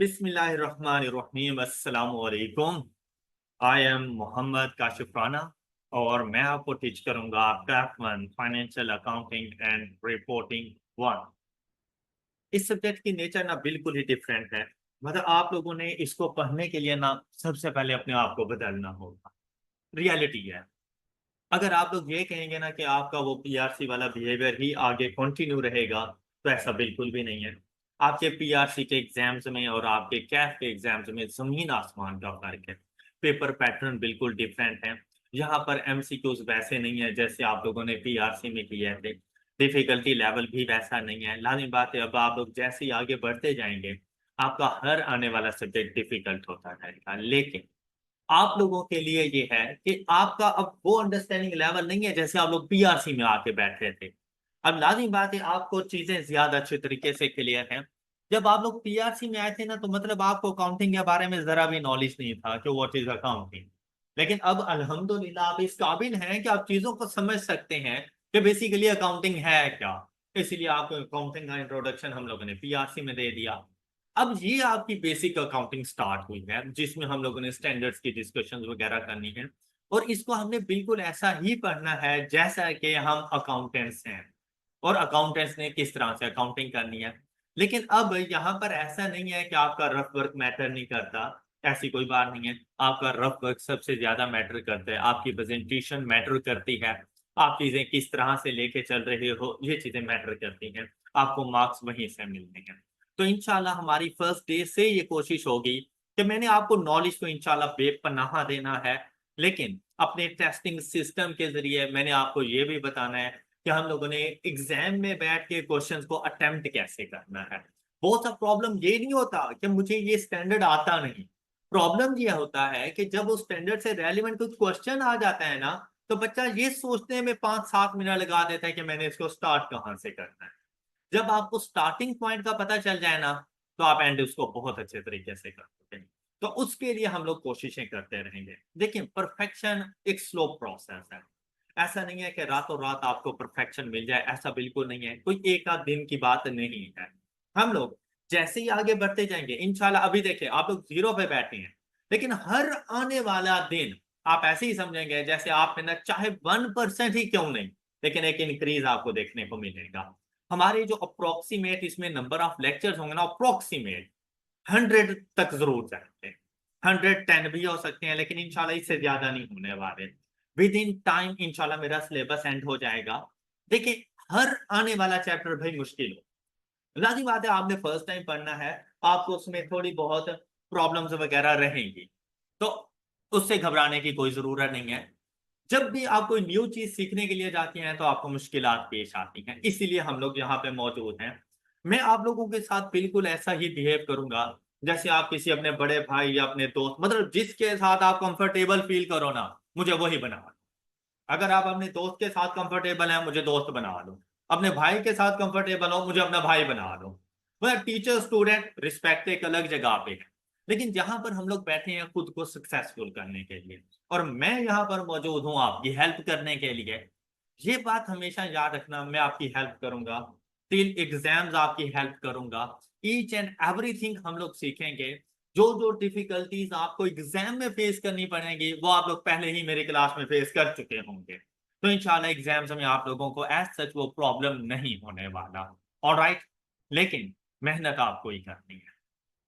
बिस्मिल्लाहिर्रहमानिर्रहीम अस्सलामु अलैकुम। आई एम मोहम्मद काशिफ राना और मैं आपको टीच करूंगा Kaif 1 financial accounting and reporting 1। इस सब्जेक्ट की नेचर ना बिल्कुल ही डिफरेंट है। मतलब आप लोगों ने इसको पढ़ने के लिए ना सबसे पहले अपने आप को बदलना होगा। रियलिटी है, अगर आप लोग ये कहेंगे ना कि आपका वो पीआरसी वाला बिहेवियर ही आगे कंटिन्यू रहेगा, तो ऐसा बिल्कुल भी नहीं है। आपके पीआरसी के एग्जाम्स में और आपके कैफ के एग्जाम्स में जमीन आसमान का फर्क है। पेपर पैटर्न बिल्कुल डिफरेंट है। यहाँ पर एमसीक्यूज वैसे नहीं है जैसे आप लोगों ने पीआरसी में किए थे। डिफिकल्टी लेवल भी वैसा नहीं है। लाजमी बात है, अब आप लोग जैसे ही आगे बढ़ते जाएंगे आपका हर आने वाला सब्जेक्ट डिफिकल्ट होता रहेगा। लेकिन आप लोगों के लिए ये है कि आपका अब वो अंडरस्टैंडिंग लेवल नहीं है जैसे आप लोग पीआरसी में आके बैठे थे। अब लाज़मी बात है, आपको चीजें ज्यादा अच्छे तरीके से क्लियर हैं। जब आप लोग पीआरसी में आए थे ना, तो मतलब आपको अकाउंटिंग के बारे में जरा भी नॉलेज नहीं था कि व्हाट इज अकाउंटिंग। लेकिन अब अल्हम्दुलिल्लाह आप इस काबिल हैं कि आप चीजों को समझ सकते हैं कि बेसिकली अकाउंटिंग है क्या। इसीलिए आपको अकाउंटिंग का इंट्रोडक्शन हम लोगों ने पीआरसी में दे दिया। अब ये आपकी बेसिक अकाउंटिंग स्टार्ट हुई है जिसमें हम लोगों ने स्टैंडर्ड्स की डिस्कशंस वगैरह करनी है। और इसको हमने बिल्कुल ऐसा ही पढ़ना है जैसा कि हम अकाउंटेंट्स हैं और अकाउंटेंट्स ने किस तरह से अकाउंटिंग करनी है। लेकिन अब यहाँ पर ऐसा नहीं है कि आपका रफ वर्क मैटर नहीं करता। ऐसी कोई बात नहीं है, आपका रफ वर्क सबसे ज्यादा मैटर करता है। आपकी प्रेजेंटेशन मैटर करती है। आप चीजें किस तरह से लेके चल रहे हो, ये चीजें मैटर करती हैं। आपको मार्क्स वहीं से मिलते हैं। तो इंशाल्लाह हमारी फर्स्ट डे से ये कोशिश होगी कि मैंने आपको नॉलेज को इंशाल्लाह बेपनाह देना है। लेकिन अपने टेस्टिंग सिस्टम के जरिए मैंने आपको ये भी बताना है कि हम लोगों ने एग्जाम में बैठ के क्वेश्चंस को अटेम्प्ट कैसे करना है। बहुत सा प्रॉब्लम ये नहीं होता कि मुझे ये स्टैंडर्ड आता नहीं। प्रॉब्लम ये होता है कि जब उस स्टैंडर्ड से रेलिवेंट कुछ क्वेश्चन आ जाता है ना, तो बच्चा ये सोचने में 5-7 मिनट लगा देता है कि मैंने इसको स्टार्ट कहाँ से करना है। जब आपको स्टार्टिंग पॉइंट का पता चल जाए ना, तो आप एंड उसको बहुत अच्छे तरीके से कर सकते हैं। तो उसके लिए हम लोग कोशिशें करते रहेंगे। देखिए, परफेक्शन एक स्लो प्रोसेस है। ऐसा नहीं है कि रातों रात आपको परफेक्शन मिल जाए, ऐसा बिल्कुल नहीं है। कोई एक आध दिन की बात नहीं है। हम लोग जैसे ही आगे बढ़ते जाएंगे इंशाल्लाह। अभी देखिए, आप लोग जीरो पे बैठे हैं, लेकिन हर आने वाला दिन आप ऐसे ही समझेंगे जैसे आप में ना चाहे 1% ही क्यों नहीं, लेकिन एक इंक्रीज आपको देखने को मिलेगा। हमारे जो अप्रोक्सीमेट इसमें नंबर ऑफ लेक्चर्स होंगे ना, अप्रोक्सीमेट 100 तक जरूर जाएंगे। 110 भी हो सकते हैं, लेकिन इंशाल्लाह इससे ज्यादा नहीं होने वाले। विद इन टाइम इंशाल्लाह मेरा सिलेबस एंड हो जाएगा। देखिए, हर आने वाला चैप्टर भाई मुश्किल हो, लाजिम बात है। आपने फर्स्ट टाइम पढ़ना है, आपको उसमें थोड़ी बहुत प्रॉब्लम्स वगैरह रहेंगी, तो उससे घबराने की कोई जरूरत नहीं है। जब भी आप कोई न्यू चीज सीखने के लिए जाते हैं तो आपको मुश्किलात पेश आती हैं, इसीलिए हम लोग यहाँ पे मौजूद हैं। मैं आप लोगों के साथ बिल्कुल ऐसा ही बिहेव करूंगा जैसे आप किसी अपने बड़े भाई या अपने दोस्त, मतलब जिसके साथ आप कंफर्टेबल फील करो ना, मुझे वही बना लो। अगर आप अपने दोस्त के साथ कंफर्टेबल हैं, मुझे दोस्त बना लो। अपने भाई के साथ कंफर्टेबल हो, मुझे अपना भाई बना लो। मतलब टीचर स्टूडेंट रिस्पेक्ट एक अलग जगह पे है। लेकिन जहां पर हम लोग बैठे हैं खुद को सक्सेसफुल करने के लिए, और मैं यहाँ पर मौजूद हूँ आपकी हेल्प करने के लिए, ये बात हमेशा याद रखना। मैं आपकी हेल्प करूंगा टिल एग्जाम्स, आपकी हेल्प करूंगा। ईच एंड एवरीथिंग हम लोग सीखेंगे। जो जो डिफिकल्टीज आपको एग्जाम में फेस करनी पड़ेंगी वो आप लोग पहले ही मेरी क्लास में फेस कर चुके होंगे। तो इंशाल्लाह एग्जाम्स में आप लोगों को एज सच वो प्रॉब्लम नहीं होने वाला। ऑलराइट, लेकिन मेहनत आपको ही करनी है।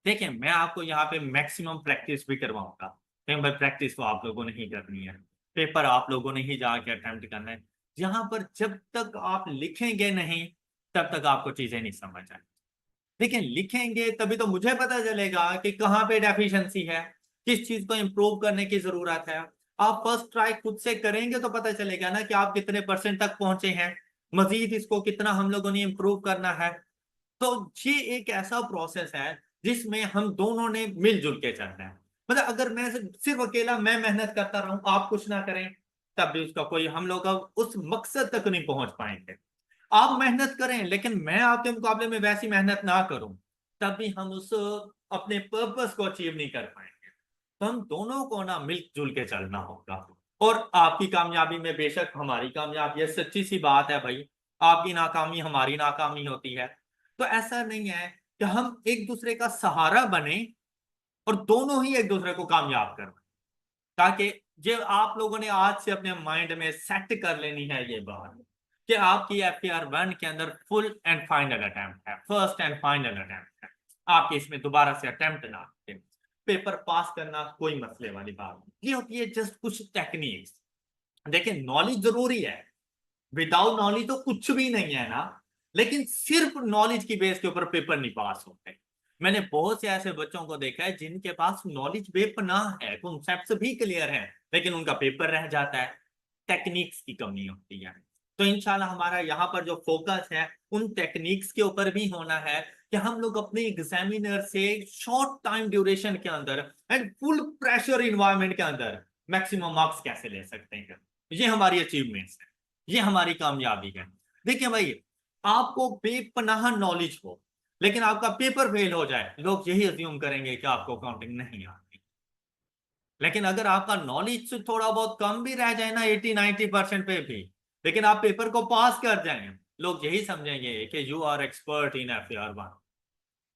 देखिए, मैं आपको यहाँ पे मैक्सिमम प्रैक्टिस भी करवाऊंगा, लेकिन भाई प्रैक्टिस तो आप लोगों ने ही करनी है। पेपर आप लोगों ने ही जाके अटेम्प्ट करना है। यहाँ पर जब तक आप लिखेंगे नहीं, तब तक आपको चीजें नहीं समझ आए। देखिए, लिखेंगे तभी तो मुझे पता चलेगा कि कहाँ पे डेफिशिएंसी है, किस चीज को इंप्रूव करने की जरूरत है। आप फर्स्ट ट्राई खुद से करेंगे तो पता चलेगा ना कि आप कितने परसेंट तक पहुंचे हैं, मजीद इसको कितना हम लोगों ने इंप्रूव करना है। तो ये एक ऐसा प्रोसेस है जिसमें हम दोनों ने मिलजुल के चलना है। मतलब अगर मैं सिर्फ अकेला मैं मेहनत करता रहूं, आप कुछ ना करें, तब भी उसका कोई, हम लोग उस मकसद तक नहीं पहुंच पाएंगे। आप मेहनत करें लेकिन मैं आपके मुकाबले में वैसी मेहनत ना करूं, तब भी हम उस अपने पर्पस को अचीव नहीं कर पाएंगे। तो हम दोनों को ना मिलजुल के चलना होगा। और आपकी कामयाबी में बेशक हमारी कामयाबी है, सच्ची सी बात है भाई। आपकी नाकामी हमारी नाकामी होती है। तो ऐसा नहीं है कि हम एक दूसरे का सहारा बने और दोनों ही एक दूसरे को कामयाब कर, ताकि जो आप लोगों ने आज से अपने माइंड में सेट कर लेनी है ये बात कि आपकी FAR1 के अंदर फुल एंड फाइनल अटेम्प्ट है, फर्स्ट एंड फाइनल अटेम्प्ट है। आपके इसमें दोबारा से अटेम्प्ट ना आए, पेपर पास करना कोई मसले वाली बात नहीं। ये होती है जस्ट कुछ टेक्निक्स। देखिए नॉलेज जरूरी है, विदाउट नॉलेज तो कुछ भी नहीं है ना, लेकिन सिर्फ नॉलेज की बेस के ऊपर पेपर नहीं पास होते। मैंने बहुत से ऐसे बच्चों को देखा है जिनके पास नॉलेज बेपनाह है, कॉन्सेप्ट्स भी क्लियर हैं, लेकिन उनका पेपर रह जाता है, टेक्निक्स की कमी होती है। तो इंशाल्लाह हमारा यहाँ पर जो फोकस है उन टेक्निक्स के ऊपर भी होना है कि हम लोग अपने एग्जामिनर से शॉर्ट टाइम ड्यूरेशन के अंदर एंड फुल प्रेशर इन्वायरमेंट के अंदर मैक्सिमम मार्क्स कैसे ले सकते हैं। ये हमारी अचीवमेंट्स है, ये हमारी कामयाबी है। देखिए भाई, आपको बेपनाह नॉलेज हो लेकिन आपका पेपर फेल हो जाए, लोग यही अज्यूम करेंगे कि आपको अकाउंटिंग नहीं आती। लेकिन अगर आपका नॉलेज थोड़ा बहुत कम भी रह जाए ना, 80-90% पे भी, लेकिन आप पेपर को पास कर जाए, लोग यही समझेंगे कि you are expert in FAR1।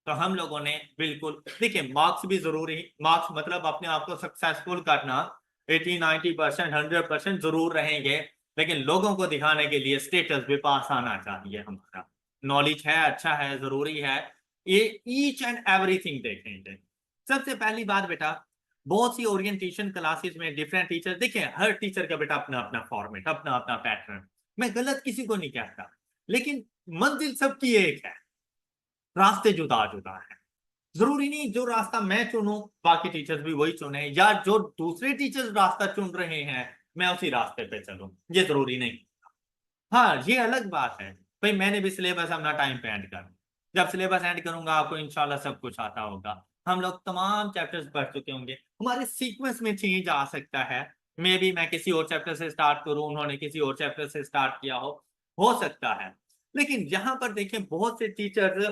तो हम लोगों ने बिल्कुल, देखिए मार्क्स भी जरूरी, मार्क्स मतलब अपने आप को सक्सेसफुल करना, 80-90%, 100% जरूर रहेंगे, लेकिन लोगों को दिखाने के लिए स्टेटस भी पास आना चाहिए। हमारा नॉलेज है, अच्छा है, जरूरी है, ये ईच एंड एवरीथिंग देखेंगे। सबसे पहली बात बेटा, बहुत सी ओरिएंटेशन क्लासेस में डिफरेंट टीचर, देखिए हर टीचर का बेटा अपना अपना फॉर्मेट, अपना अपना पैटर्न, मैं गलत किसी को नहीं कहता, लेकिन मंजिल सबकी एक है, रास्ते जुदा जुदा है। जरूरी नहीं जो रास्ता मैं चुनूं बाकी टीचर्स भी वही चुने, या जो दूसरे टीचर्स रास्ता चुन रहे हैं मैं उसी रास्ते पे चलूं, ये जरूरी नहीं। हाँ ये अलग बात है भाई, मैंने भी सिलेबस अपना टाइम पे एंड कर, जब सिलेबस एंड करूंगा आपको इंशाल्लाह सब कुछ आता होगा, हम लोग तमाम चैप्टर्स पढ़ चुके होंगे, हमारे सीक्वेंस में चेंज आ सकता है, मे बी मैं किसी और चैप्टर से स्टार्ट करूं, उन्होंने किसी और चैप्टर से स्टार्ट किया हो सकता है। लेकिन यहाँ पर देखें बहुत से टीचर्स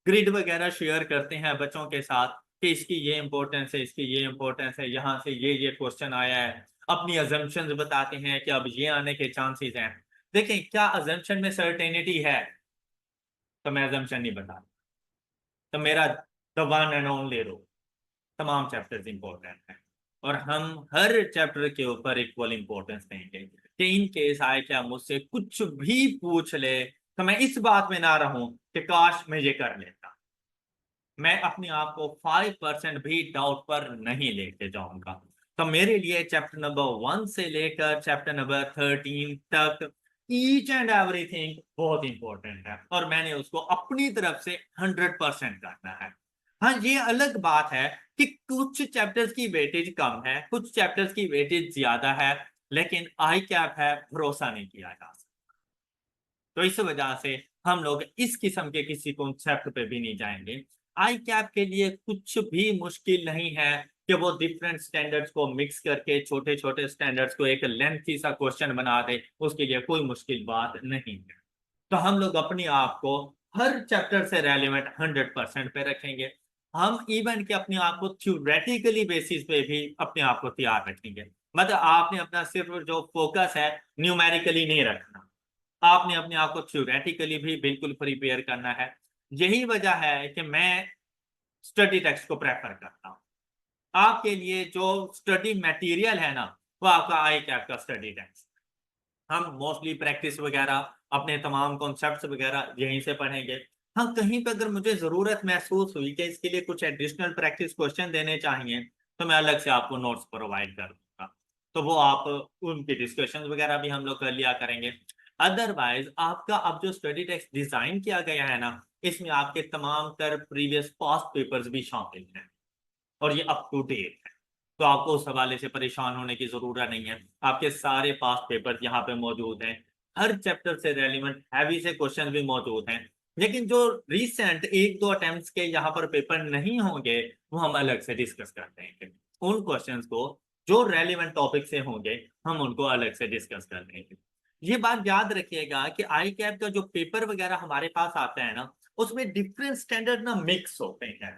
ग्रिड वगैरह शेयर करते हैं बच्चों के साथ कि इसकी ये इंपॉर्टेंस है, इसकी ये इंपॉर्टेंस है, यहाँ से ये क्वेश्चन आया है, अपनी अजम्पशंस बताते हैं कि अब ये आने के चांसेस हैं। देखें क्या अजम्पशन में सर्टेनिटी है, तो मैं अजम्पशन नहीं बता, तो मेरा the one and only rule, तमाम चैप्टर्स इंपॉर्टेंट हैं और हम हर चैप्टर के ऊपर इक्वल इंपॉर्टेंस देंगे कि इन केस आए क्या मुझसे कुछ भी पूछ ले तो मैं इस बात में ना रहूं कि काश मैं ये कर लेता, मैं अपने आप को 5% भी डाउट पर नहीं लेके जाऊंगा। तो मेरे लिए चैप्टर नंबर 1 से लेकर चैप्टर नंबर 13 तक ईच एंड एवरीथिंग बहुत इंपॉर्टेंट है और मैंने उसको अपनी तरफ से 100% करना है। हाँ ये अलग बात है कि कुछ चैप्टर्स की वेटेज कम है, कुछ चैप्टर्स की वेटेज ज्यादा है, लेकिन आई कैप है, भरोसा नहीं किया जा सकता। तो इस वजह से हम लोग इस किस्म के किसी कॉन्सेप्ट पे भी नहीं जाएंगे। आई कैप के लिए कुछ भी मुश्किल नहीं है कि वो डिफरेंट स्टैंडर्ड्स को मिक्स करके छोटे छोटे स्टैंडर्ड्स को एक लेंथी सा क्वेश्चन बना दे, उसके लिए कोई मुश्किल बात नहीं है। तो हम लोग अपने आप को हर चैप्टर से रेलिवेंट 100% पे रखेंगे। हम इवन के अपने आप को थ्योरेटिकली बेसिस पे भी अपने आप को तैयार रखेंगे, मतलब आपने अपना सिर्फ जो फोकस है न्यूमेरिकली नहीं रखना, आपने अपने आप को थ्योरेटिकली भी बिल्कुल प्रिपेयर करना है। यही वजह है कि मैं स्टडी टेक्स्ट को प्रेफर करता हूँ। आपके लिए जो स्टडी मटेरियल है ना वो आपका आई कैप का स्टडी टेक्स्ट, हम मोस्टली प्रैक्टिस वगैरह अपने तमाम कॉन्सेप्ट्स वगैरह यहीं से पढ़ेंगे। हाँ कहीं पर अगर मुझे जरूरत महसूस हुई कि इसके लिए कुछ एडिशनल प्रैक्टिस क्वेश्चन देने चाहिए तो मैं अलग से आपको नोट्स प्रोवाइड कर दूंगा, तो वो आप उनकी डिस्कशन वगैरह भी हम लोग कर लिया करेंगे। अदरवाइज आपका अब जो स्टडी टेक्स्ट डिजाइन किया गया है ना, इसमें आपके तमाम तर प्रीवियस पास्ट पेपर्स भी शामिल हैं और ये अप टू डेट है, तो आपको उस हवाले से परेशान होने की जरूरत नहीं है। आपके सारे पास्ट पेपर्स यहाँ पे मौजूद हैं, हर चैप्टर से रेलिवेंट हैवी से क्वेश्चन भी मौजूद हैं, लेकिन जो रिसेंट 1-2 अटेम्प्ट्स के यहाँ पर पेपर नहीं होंगे वो हम अलग से डिस्कस करते हैं। उन क्वेश्चंस को जो रेलिवेंट टॉपिक से होंगे हम उनको अलग से डिस्कस कर लेंगे। ये बात याद रखिएगा कि आई कैप का जो पेपर वगैरह हमारे पास आता है ना, उसमें डिफरेंट स्टैंडर्ड ना मिक्स होते हैं,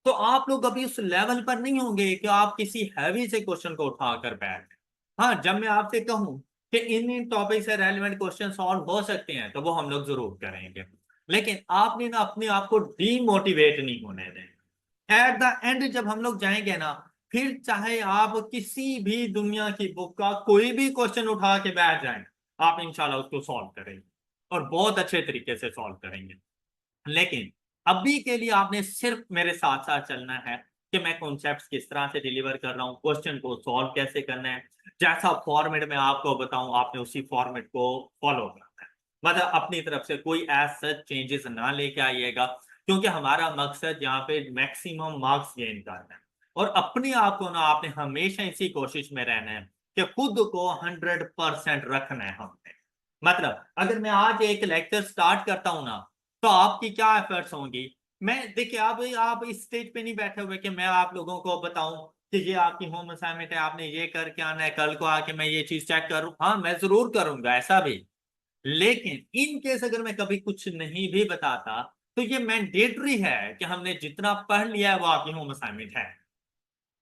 तो आप लोग अभी उस लेवल पर नहीं होंगे कि आप किसी हैवी से क्वेश्चन को उठाकर बैठ। हाँ जब मैं आपसे कहूं कि इन इन टॉपिक से रेलेवेंट क्वेश्चन सॉल्व हो सकते हैं तो वो हम लोग जरूर करेंगे, लेकिन आपने ना अपने आप को डीमोटिवेट नहीं होने देना। एट द एंड जब हम लोग जाएंगे ना, फिर चाहे आप किसी भी दुनिया की बुक का कोई भी क्वेश्चन उठा के बैठ जाएं, आप इंशाल्लाह उसको सॉल्व करेंगे और बहुत अच्छे तरीके से सॉल्व करेंगे। लेकिन अभी के लिए आपने सिर्फ मेरे साथ साथ चलना है कि मैं कॉन्सेप्ट्स किस तरह से डिलीवर कर रहा हूँ, क्वेश्चन को सॉल्व कैसे करना है, जैसा फॉर्मेट में आपको बताऊं आपने उसी फॉर्मेट को फॉलो करना है। मतलब अपनी तरफ से कोई एज सच चेंजेस ना लेके आइएगा, क्योंकि हमारा मकसद यहाँ पे मैक्सिमम मार्क्स गेन करना है। और अपने आप को ना आपने हमेशा इसी कोशिश में रहना है कि खुद को 100% रखना है हमने। मतलब अगर मैं आज एक लेक्चर स्टार्ट करता हूं ना, तो आपकी क्या एफर्ट्स होंगी। मैं देखिए, आप इस स्टेज पे नहीं बैठे हुए कि मैं आप लोगों को बताऊं कि ये आपकी होम असाइनमेंट है, आपने ये करके आना है, कल को आके मैं ये चीज चेक करूं। हाँ, मैं जरूर करूंगा ऐसा भी। लेकिन इन केस अगर मैं कभी कुछ नहीं भी बताता, तो ये मैंडेटरी है कि हमने जितना पढ़ लिया है वो आपकी होम असाइनमेंट है,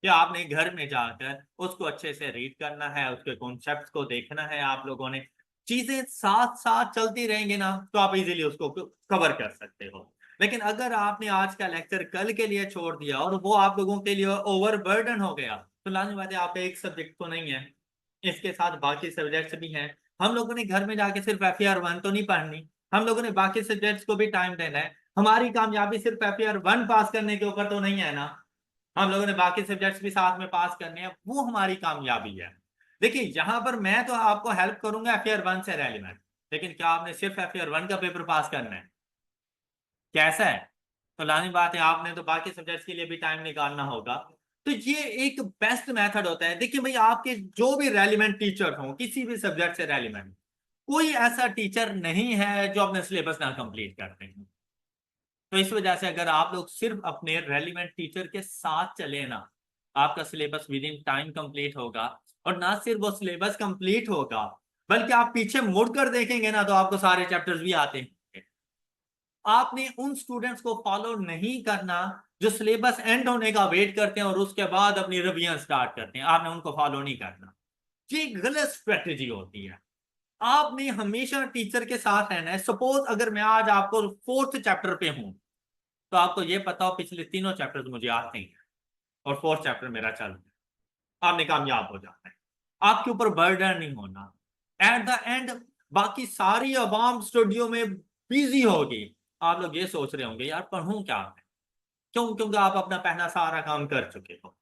कि आपने घर में जाकर उसको अच्छे से रीड करना है, उसके कॉन्सेप्ट को देखना है। आप लोगों ने चीजें साथ साथ चलती रहेंगी ना, तो आप इजीली उसको कवर कर सकते हो। लेकिन अगर आपने आज का लेक्चर कल के लिए छोड़ दिया और वो आप लोगों के लिए ओवरबर्डन हो गया, तो लाजमी बात है आपका एक सब्जेक्ट तो नहीं है, इसके साथ बाकी सब्जेक्ट्स भी हैं। हम लोगों ने घर में जाके सिर्फ FAR 1 तो नहीं पढ़नी, हम लोगों ने बाकी सब्जेक्ट्स को भी टाइम देना है। हमारी कामयाबी सिर्फ FAR 1 पास करने के ऊपर तो नहीं है ना, हम लोगों ने बाकी सब्जेक्ट्स भी साथ में पास करने हैं, वो हमारी कामयाबी है। देखिए, यहां पर मैं तो आपको हेल्प करूंगा FAR 1 से रेलिवेंट, लेकिन क्या आपने सिर्फ FAR 1 का पेपर पास करना है, कैसा है? तो लानी बात है आपने तो बाकी सब्जेक्ट्स के लिए भी टाइम निकालना होगा। तो ये एक बेस्ट मेथड होता है। देखिए भाई, आपके जो भी रेलिवेंट टीचर हो किसी भी सब्जेक्ट से रेलिवेंट, कोई ऐसा टीचर नहीं है जो अपने सिलेबस ना कंप्लीट करते हैं। तो इस वजह से अगर आप लोग सिर्फ अपने रेलिवेंट टीचर के साथ चले ना, आपका syllabus with in time complete होगा। और ना सिर्फ वो सिलेबस कंप्लीट होगा, बल्कि आप पीछे मुड़कर देखेंगे ना तो आपको सारे चैप्टर्स भी आते हैं। आपने उन स्टूडेंट्स को फॉलो नहीं करना जो सिलेबस एंड होने का वेट करते हैं और उसके बाद अपनी रिवीजन स्टार्ट करते हैं, आपने उनको फॉलो नहीं करना। ये गलत स्ट्रेटेजी होती है। आपने हमेशा टीचर के साथ रहना है। सपोज अगर मैं आज आपको 4th चैप्टर पे हूं, तो आपको ये पता हो पिछले तीनों चैप्टर्स मुझे आते हैं और 4th चैप्टर मेरा चल रहा है, आपने कामयाब हो जाना है। आपके ऊपर बर्डन नहीं होना। एट द एंड बाकी सारी अवाम स्टूडियो में बिजी होगी, आप लोग ये सोच रहे होंगे यार पढ़ूं क्या मैं, क्यों? क्योंकि आप अपना पहला सारा काम कर चुके हो।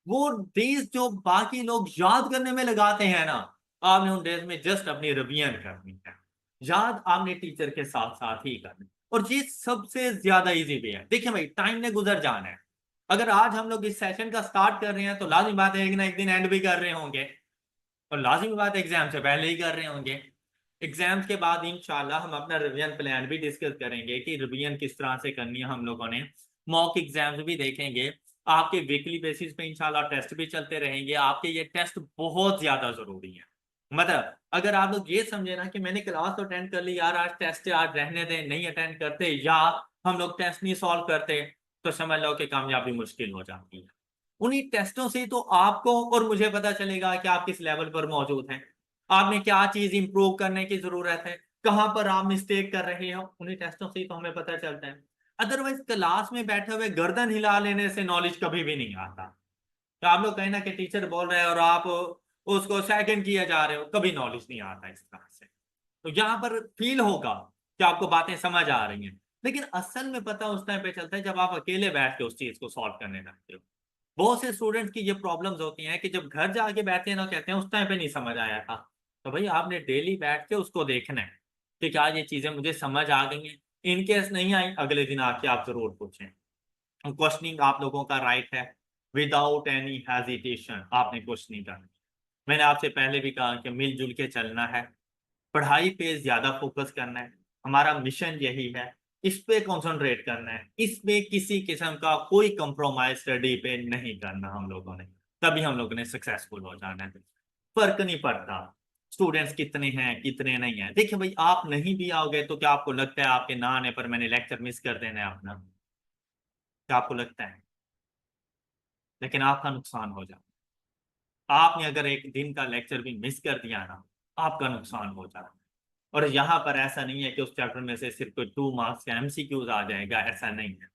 वो डेज जो बाकी लोग याद करने में लगाते हैं ना, आपने उन डेज में जस्ट अपनी रिवीजन करनी है। याद आपने टीचर के साथ साथ ही करनी। और ये सबसे ज्यादा इजी वे है। देखिए भाई, टाइम ने गुजर जाना है। अगर आज हम लोग इस सेशन का स्टार्ट कर रहे हैं, तो लाजिमी बात है एक ना एक दिन एंड भी कर रहे होंगे, और लाजिमी बात है एग्जाम से पहले ही कर रहे होंगे। एग्जाम्स के बाद इंशाल्लाह हम अपना रिवीजन प्लान भी डिस्कस करेंगे कि रिवीजन किस तरह से करनी है हम लोगों ने। मॉक एग्जाम्स भी देखेंगे। आपके वीकली बेसिस पे इंशाल्लाह टेस्ट भी चलते रहेंगे। आपके ये टेस्ट बहुत ज्यादा जरूरी है। मतलब अगर आप लोग ये समझे ना कि मैंने क्लास तो अटेंड कर ली यार, आज टेस्ट आज रहने दें, नहीं अटेंड करते या हम लोग टेस्ट नहीं सॉल्व करते, तो समझ लो कि कामयाबी मुश्किल हो जाती है। उन्हीं टेस्टों से तो आपको और मुझे पता चलेगा कि आप किस लेवल पर मौजूद हैं, आपने क्या चीज इंप्रूव करने की जरूरत है, कहां पर आप मिस्टेक कर रहे हो। उन्हीं टेस्टों से ही तो हमें पता चलता है। अदरवाइज क्लास में बैठे हुए गर्दन हिला लेने से नॉलेज कभी भी नहीं आता। तो आप लोग कहीं ना कि टीचर बोल रहे हैं और आप उसको सेकंड किए जा रहे हो, कभी नॉलेज नहीं आता इस तरह से। तो यहाँ पर फील होगा कि आपको बातें समझ आ रही हैं, लेकिन असल में पता उस टाइम पे चलता है जब आप अकेले बैठ के उस चीज को सॉल्व करने लगते हो। बहुत से स्टूडेंट्स की ये प्रॉब्लम्स होती हैं कि जब घर जाके बैठते हैं ना, कहते हैं उस टाइम पे नहीं समझ आया था। तो भाई आपने डेली बैठ के उसको देखना है कि क्या ये चीजें मुझे समझ आ गई हैं। इनकेस नहीं आई, अगले दिन आके आप जरूर पूछें। क्वेश्चनिंग आप लोगों का राइट है, विदाउट एनी हेजिटेशन आपने क्वेश्चनिंग करना। मैंने आपसे पहले भी कहा कि मिलजुल के चलना है, पढ़ाई पे ज्यादा फोकस करना है। हमारा मिशन यही है, इस पे कंसंट्रेट करना है, इसमें किसी किस्म का कोई कंप्रोमाइज स्टडी पे नहीं करना हम लोगों ने, तभी हम लोगों ने सक्सेसफुल हो जाना है। फर्क नहीं पड़ता स्टूडेंट्स कितने हैं कितने नहीं है। देखिए भाई, आप नहीं भी आओगे तो क्या आपको लगता है आपके ना आने पर मैंने लेक्चर मिस कर देना है अपना? क्या आपको लगता है? लेकिन आपका नुकसान हो जाए। आपने अगर एक दिन का लेक्चर भी मिस कर दिया ना, आपका नुकसान हो जाए। और यहाँ पर ऐसा नहीं है कि उस चैप्टर में से सिर्फ कोई 2 मार्क्स का एमसीक्यूज आ जाएगा, ऐसा नहीं है।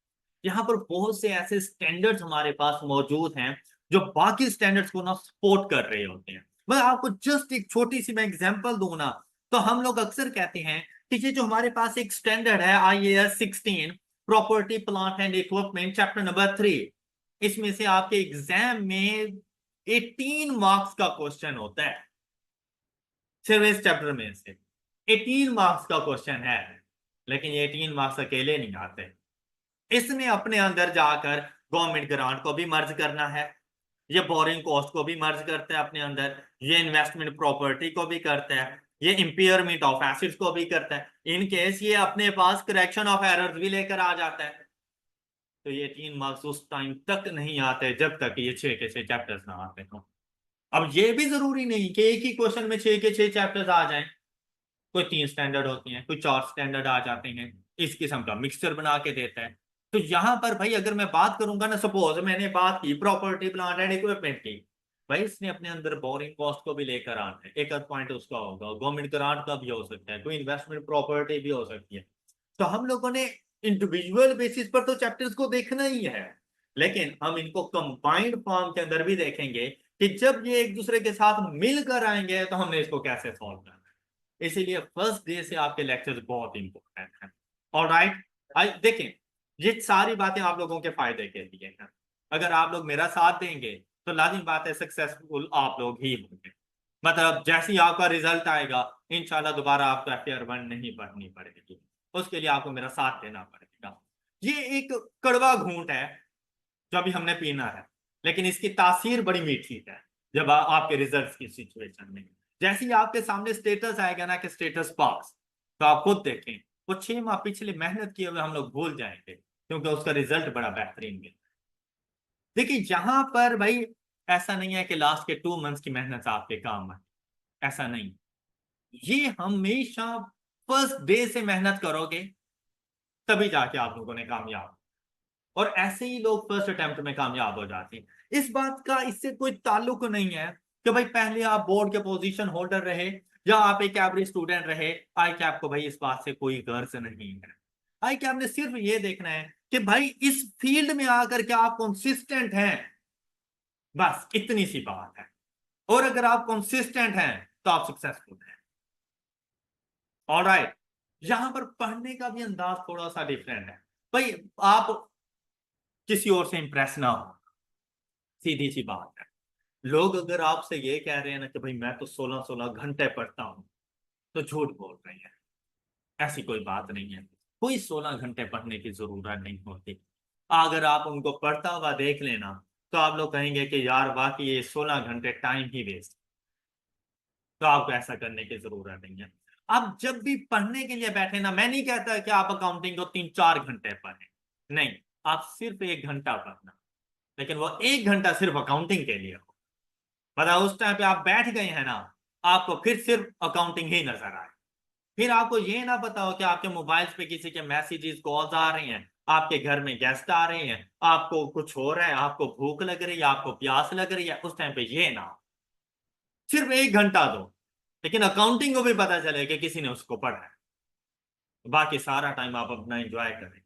यहाँ पर बहुत से ऐसे स्टैंडर्ड्स हमारे पास मौजूद हैं जो बाकी स्टैंडर्ड्स को ना सपोर्ट कर रहे होते हैं। मैं आपको जस्ट एक छोटी सी मैं एग्जांपल दूं ना, तो हम लोग अक्सर कहते हैं कि ये जो हमारे पास एक स्टैंडर्ड है IAS 16 property plant and equipment chapter number 3, इसमें से आपके एग्जाम में 18 मार्क्स का क्वेश्चन होता है। सिर्फ इस चैप्टर में से 18 मार्क्स का क्वेश्चन है, लेकिन ये 18 मार्क्स अकेले नहीं आते। इसने अपने अंदर जाकर गवर्नमेंट ग्रांट को भी मर्ज करना है, ये बोरिंग कॉस्ट को भी मर्ज करता है अपने अंदर, ये इन्वेस्टमेंट प्रॉपर्टी को भी करता है, ये इंपेयरमेंट ऑफ एसेट्स को भी करता है, इन केस ये अपने पास करेक्शन ऑफ एरर्स भी लेकर आ जाता है। तो ये 3 मार्क्स उस टाइम तक नहीं आते जब तक ये 6 के 6 चैप्टर्स ना आते हो। अब ये भी जरूरी नहीं कि एक ही क्वेश्चन में 6 के 6 चैप्टर्स आ जाएं, कोई 3 स्टैंडर्ड होती हैं, कोई 4 स्टैंडर्ड आ जाते हैं, इस किस्म का मिक्सचर बना के देता है। तो यहां पर भाई अगर मैं बात करूंगा ना, सपोज मैंने बात की प्रॉपर्टी प्लांट एंड इक्विपमेंट की, भाई इसने अपने अंदर बोरिंग कॉस्ट को भी लेकर आना है, एक पॉइंट उसका होगा, गवर्नमेंट ग्रांट का भी हो सकता है, कोई इन्वेस्टमेंट प्रॉपर्टी भी हो सकती है। तो हम लोगों ने इंडिविजुअल बेसिस पर तो चैप्टर्स को देखना ही है, लेकिन हम इनको कंबाइंड फॉर्म के अंदर भी देखेंगे कि जब ये एक दूसरे के साथ मिलकर आएंगे तो हमने इसको कैसे सॉल्व करना है। इसीलिए फर्स्ट डे से आपके लेक्चर्स बहुत इंपॉर्टेंट हैं। ऑलराइट, देखें ये सारी बातें आप लोगों के फायदे के लिए हैं। अगर आप लोग मेरा साथ देंगे तो लाजिम बात है सक्सेसफुल आप लोग ही होंगे। मतलब जैसे ही आपका रिजल्ट आएगा इंशाल्लाह दोबारा आपको FR 1 नहीं पढ़नी पड़ेगी, उसके लिए आपको मेरा साथ देना पड़ेगा। ये एक कड़वा घूंट है जो अभी हमने पीना है, लेकिन इसकी तासीर बड़ी मीठी है जब आपके रिजल्ट की सिचुएशन में। जैसे ही आपके सामने स्टेटस आएगा ना कि स्टेटस पास, तो आप खुद देखें वो 6 माह पिछले मेहनत किए हुए हम लोग भूल जाएंगे, क्योंकि उसका रिजल्ट बड़ा बेहतरीन मिला। देखिए यहां पर भाई ऐसा नहीं है कि लास्ट के 2 मंथ्स की मेहनत आपके काम आए, ऐसा नहीं। ये हमेशा फर्स्ट डे से मेहनत करोगे तभी जाके आप लोगों ने कामयाब, और ऐसे ही लोग फर्स्ट अटेम्प्ट में कामयाब हो जाते हैं। इस बात का इससे कोई ताल्लुक नहीं है कि भाई पहले आप बोर्ड के पोजीशन होल्डर रहे या आप एक एवरेज स्टूडेंट रहे। आई कैप को भाई इस बात से कोई गर्ज नहीं है। आई कैप ने सिर्फ ये देखना है कि भाई इस फील्ड में आकर के आप कंसिस्टेंट हैं, बस इतनी सी बात है। और अगर आप कंसिस्टेंट हैं तो आप सक्सेसफुल हैं। ऑलराइट, यहां पर पढ़ने का भी अंदाज थोड़ा सा डिफरेंट है। भाई आप किसी और से इंप्रेस ना हो, सीधी सी बात है। लोग अगर आपसे ये कह रहे हैं ना कि भाई मैं तो 16-16 घंटे पढ़ता हूं, तो झूठ बोल रहे हैं। ऐसी कोई बात नहीं है, कोई 16 घंटे पढ़ने की जरूरत नहीं होती। अगर आप उनको पढ़ता हुआ देख लेना तो आप लोग कहेंगे कि यार बाकी ये 16 घंटे टाइम ही वेस्ट। तो आपको ऐसा करने की जरूरत नहीं है। आप जब भी पढ़ने के लिए बैठे ना, मैं नहीं कहता कि आप अकाउंटिंग को 3-4 घंटे पढ़ें, नहीं, आप सिर्फ 1 घंटा पढ़ना, लेकिन वो 1 घंटा सिर्फ अकाउंटिंग के लिए हो। मतलब उस टाइम पे आप बैठ गए हैं ना, आपको फिर सिर्फ अकाउंटिंग ही नजर आए। फिर आपको ये ना पता हो कि आपके मोबाइल पे किसी के मैसेजेस कॉल्स आ रहे हैं, आपके घर में गेस्ट आ रहे हैं, आपको कुछ हो रहा है, आपको भूख लग रही है, आपको प्यास लग रही है, उस टाइम पे ये ना हो। सिर्फ 1 घंटा दो, लेकिन अकाउंटिंग को भी पता चले कि किसी ने उसको पढ़ा है। बाकी सारा टाइम आप अपना एंजॉय करें।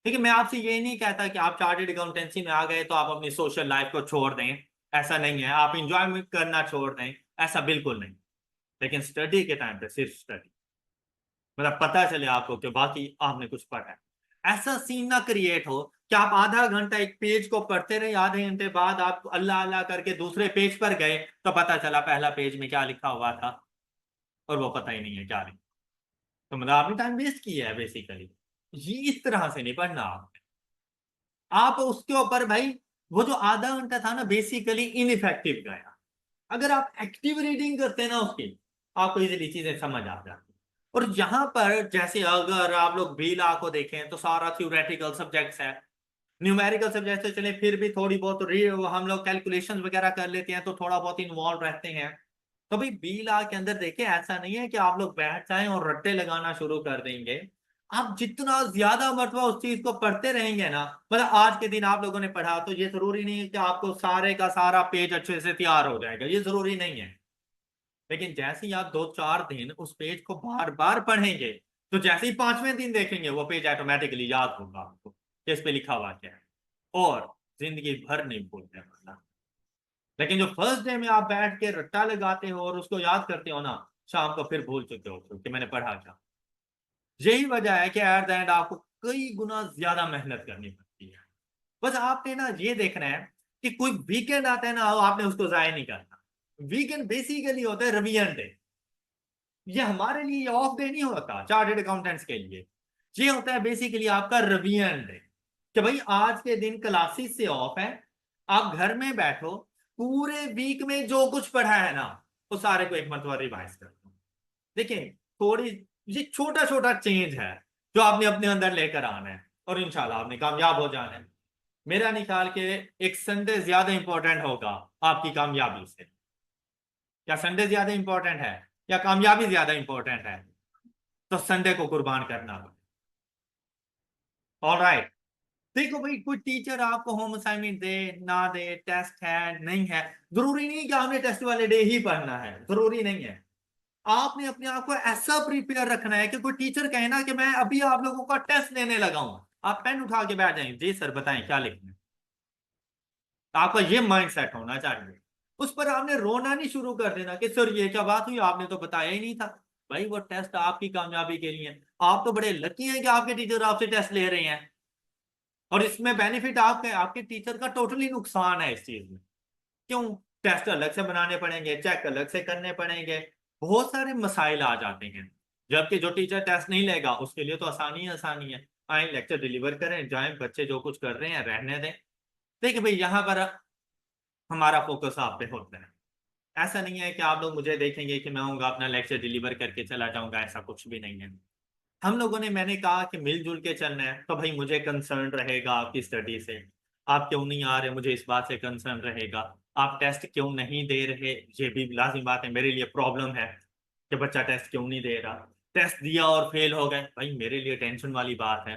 ठीक है, मैं आपसे ये नहीं कहता कि आप चार्टर्ड अकाउंटेंसी में आ गए तो आप अपनी सोशल लाइफ को छोड़ दें, ऐसा नहीं है। आप इंजॉय करना छोड़ दें, ऐसा बिल्कुल नहीं। लेकिन स्टडी के टाइम पे सिर्फ स्टडी, मतलब पता चले आपको कि बाकी आपने कुछ पढ़ा है। ऐसा सीन ना क्रिएट हो कि आप आधा घंटा एक पेज को पढ़ते रहे, आधे घंटे बाद आप अल्लाह अल्लाह करके दूसरे पेज पर गए तो पता चला पहला पेज में क्या लिखा हुआ था और वो पता ही नहीं है क्या लिखा। तो मतलब आपने टाइम वेस्ट किया है बेसिकली। ये इस तरह से नहीं पढ़ना आप उसके ऊपर भाई। वो जो आधा घंटा था ना बेसिकली इनइफेक्टिव गया। अगर आप एक्टिव रीडिंग करते ना उसकी, आपको इजीली चीजें समझ आ जाती। और यहाँ पर जैसे अगर आप लोग बी लॉ को देखें तो सारा थ्योरेटिकल सब्जेक्ट्स है, न्यूमेरिकल सब्जेक्ट से चले फिर भी थोड़ी बहुत हम लोग कैलकुलेशन वगैरह कर लेते हैं तो थोड़ा बहुत इन्वॉल्व रहते हैं। तो भाई बी लॉ के अंदर देखिए ऐसा नहीं है कि आप लोग बैठ जाएं और रट्टे लगाना शुरू कर देंगे। आप जितना ज्यादा मरतबा उस चीज को पढ़ते रहेंगे ना, मतलब आज के दिन आप लोगों ने पढ़ा तो ये जरूरी नहीं है कि आपको सारे का सारा पेज अच्छे से तैयार हो जाएगा, ये जरूरी नहीं है। लेकिन जैसे ही आप 2-4 दिन उस पेज को बार बार पढ़ेंगे, तो जैसे ही 5वें दिन देखेंगे वो पेज ऑटोमेटिकली याद होगा आपको कि इस पे लिखा हुआ क्या है, और जिंदगी भर नहीं भूलते वरना। लेकिन जो फर्स्ट डे में आप बैठ के रट्टा लगाते हो और उसको याद करते हो ना, शाम को फिर भूल चुके हो कि मैंने पढ़ा क्या। यही वजह है कि एट द एंड आपको कई गुना ज्यादा मेहनत करनी पड़ती है। बस आपने ना ये देखना है कि कोई वीकेंड आता है ना, आपने उसको जाया नहीं करना। वीकेंड बेसिकली होता है रिवीजन डे। ये हमारे लिए ऑफ डे नहीं होता चार्टर्ड अकाउंटेंट्स के लिए, ये होता है बेसिकली आपका रिवीजन डे, कि भाई आज के दिन क्लासेस से ऑफ है, आप घर में बैठो, पूरे वीक में जो कुछ पढ़ा है ना वो सारे को एक मरतबा रिवाइज कर दो। देखिए, थोड़ी ये छोटा छोटा चेंज है जो आपने अपने अंदर लेकर आना है, और इंशाल्लाह आपने कामयाब हो जाना है। मेरा निकाल के एक संडे ज्यादा इंपॉर्टेंट होगा आपकी कामयाबी से। क्या संडे ज्यादा इंपॉर्टेंट है या कामयाबी ज्यादा इंपॉर्टेंट है? तो संडे को कुर्बान करना। ऑलराइट। देखो भाई, कोई टीचर आपको होम असाइनमेंट दे ना दे, टेस्ट है नहीं है, जरूरी नहीं कि आपने टेस्ट वाले डे ही पढ़ना है, जरूरी नहीं है। आपने अपने आप को ऐसा प्रिपेयर रखना है कि कोई टीचर कहे ना कि मैं अभी आप लोगों का टेस्ट लेने लगा हूं, आप पेन उठा के बैठ जाएंगे, जी सर बताएं क्या लिखना है। तो आपका ये माइंड सेट होना चाहिए। उस पर आपने रोना नहीं शुरू कर देना कि सर ये क्या बात हुई, आपने तो बताया ही नहीं था। भाई वो टेस्ट आपकी कामयाबी के लिए है। आप तो बड़े लकी हैं कि आपके टीचर आपसे टेस्ट ले रहे हैं, और इसमें बेनिफिट आपके आपके टीचर का टोटली नुकसान है इस चीज में। क्यों? टेस्ट अलग से बनाने पड़ेंगे, चेक अलग से करने पड़ेंगे, बहुत सारे मसाइल आ जाते हैं। जबकि जो टीचर टेस्ट नहीं लेगा उसके लिए तो आसानी ही आसानी है, आए लेक्चर डिलीवर करें, जाएं, बच्चे जो कुछ कर रहे हैं रहने दें। देखिए भाई, यहाँ पर हमारा फोकस आप पे होता है। ऐसा नहीं है कि आप लोग मुझे देखेंगे कि मैं आऊंगा अपना लेक्चर डिलीवर करके चला जाऊंगा, ऐसा कुछ भी नहीं है। हम लोगों ने, मैंने कहा कि मिलजुल के चलना है, तो भाई मुझे कंसर्न रहेगा आपकी स्टडी से। आप क्यों नहीं आ रहे, मुझे इस बात से कंसर्न रहेगा। आप टेस्ट क्यों नहीं दे रहे, ये भी लाजिम बात है, मेरे लिए प्रॉब्लम है कि बच्चा टेस्ट क्यों नहीं दे रहा। टेस्ट दिया और फेल हो गए, भाई मेरे लिए टेंशन वाली बात है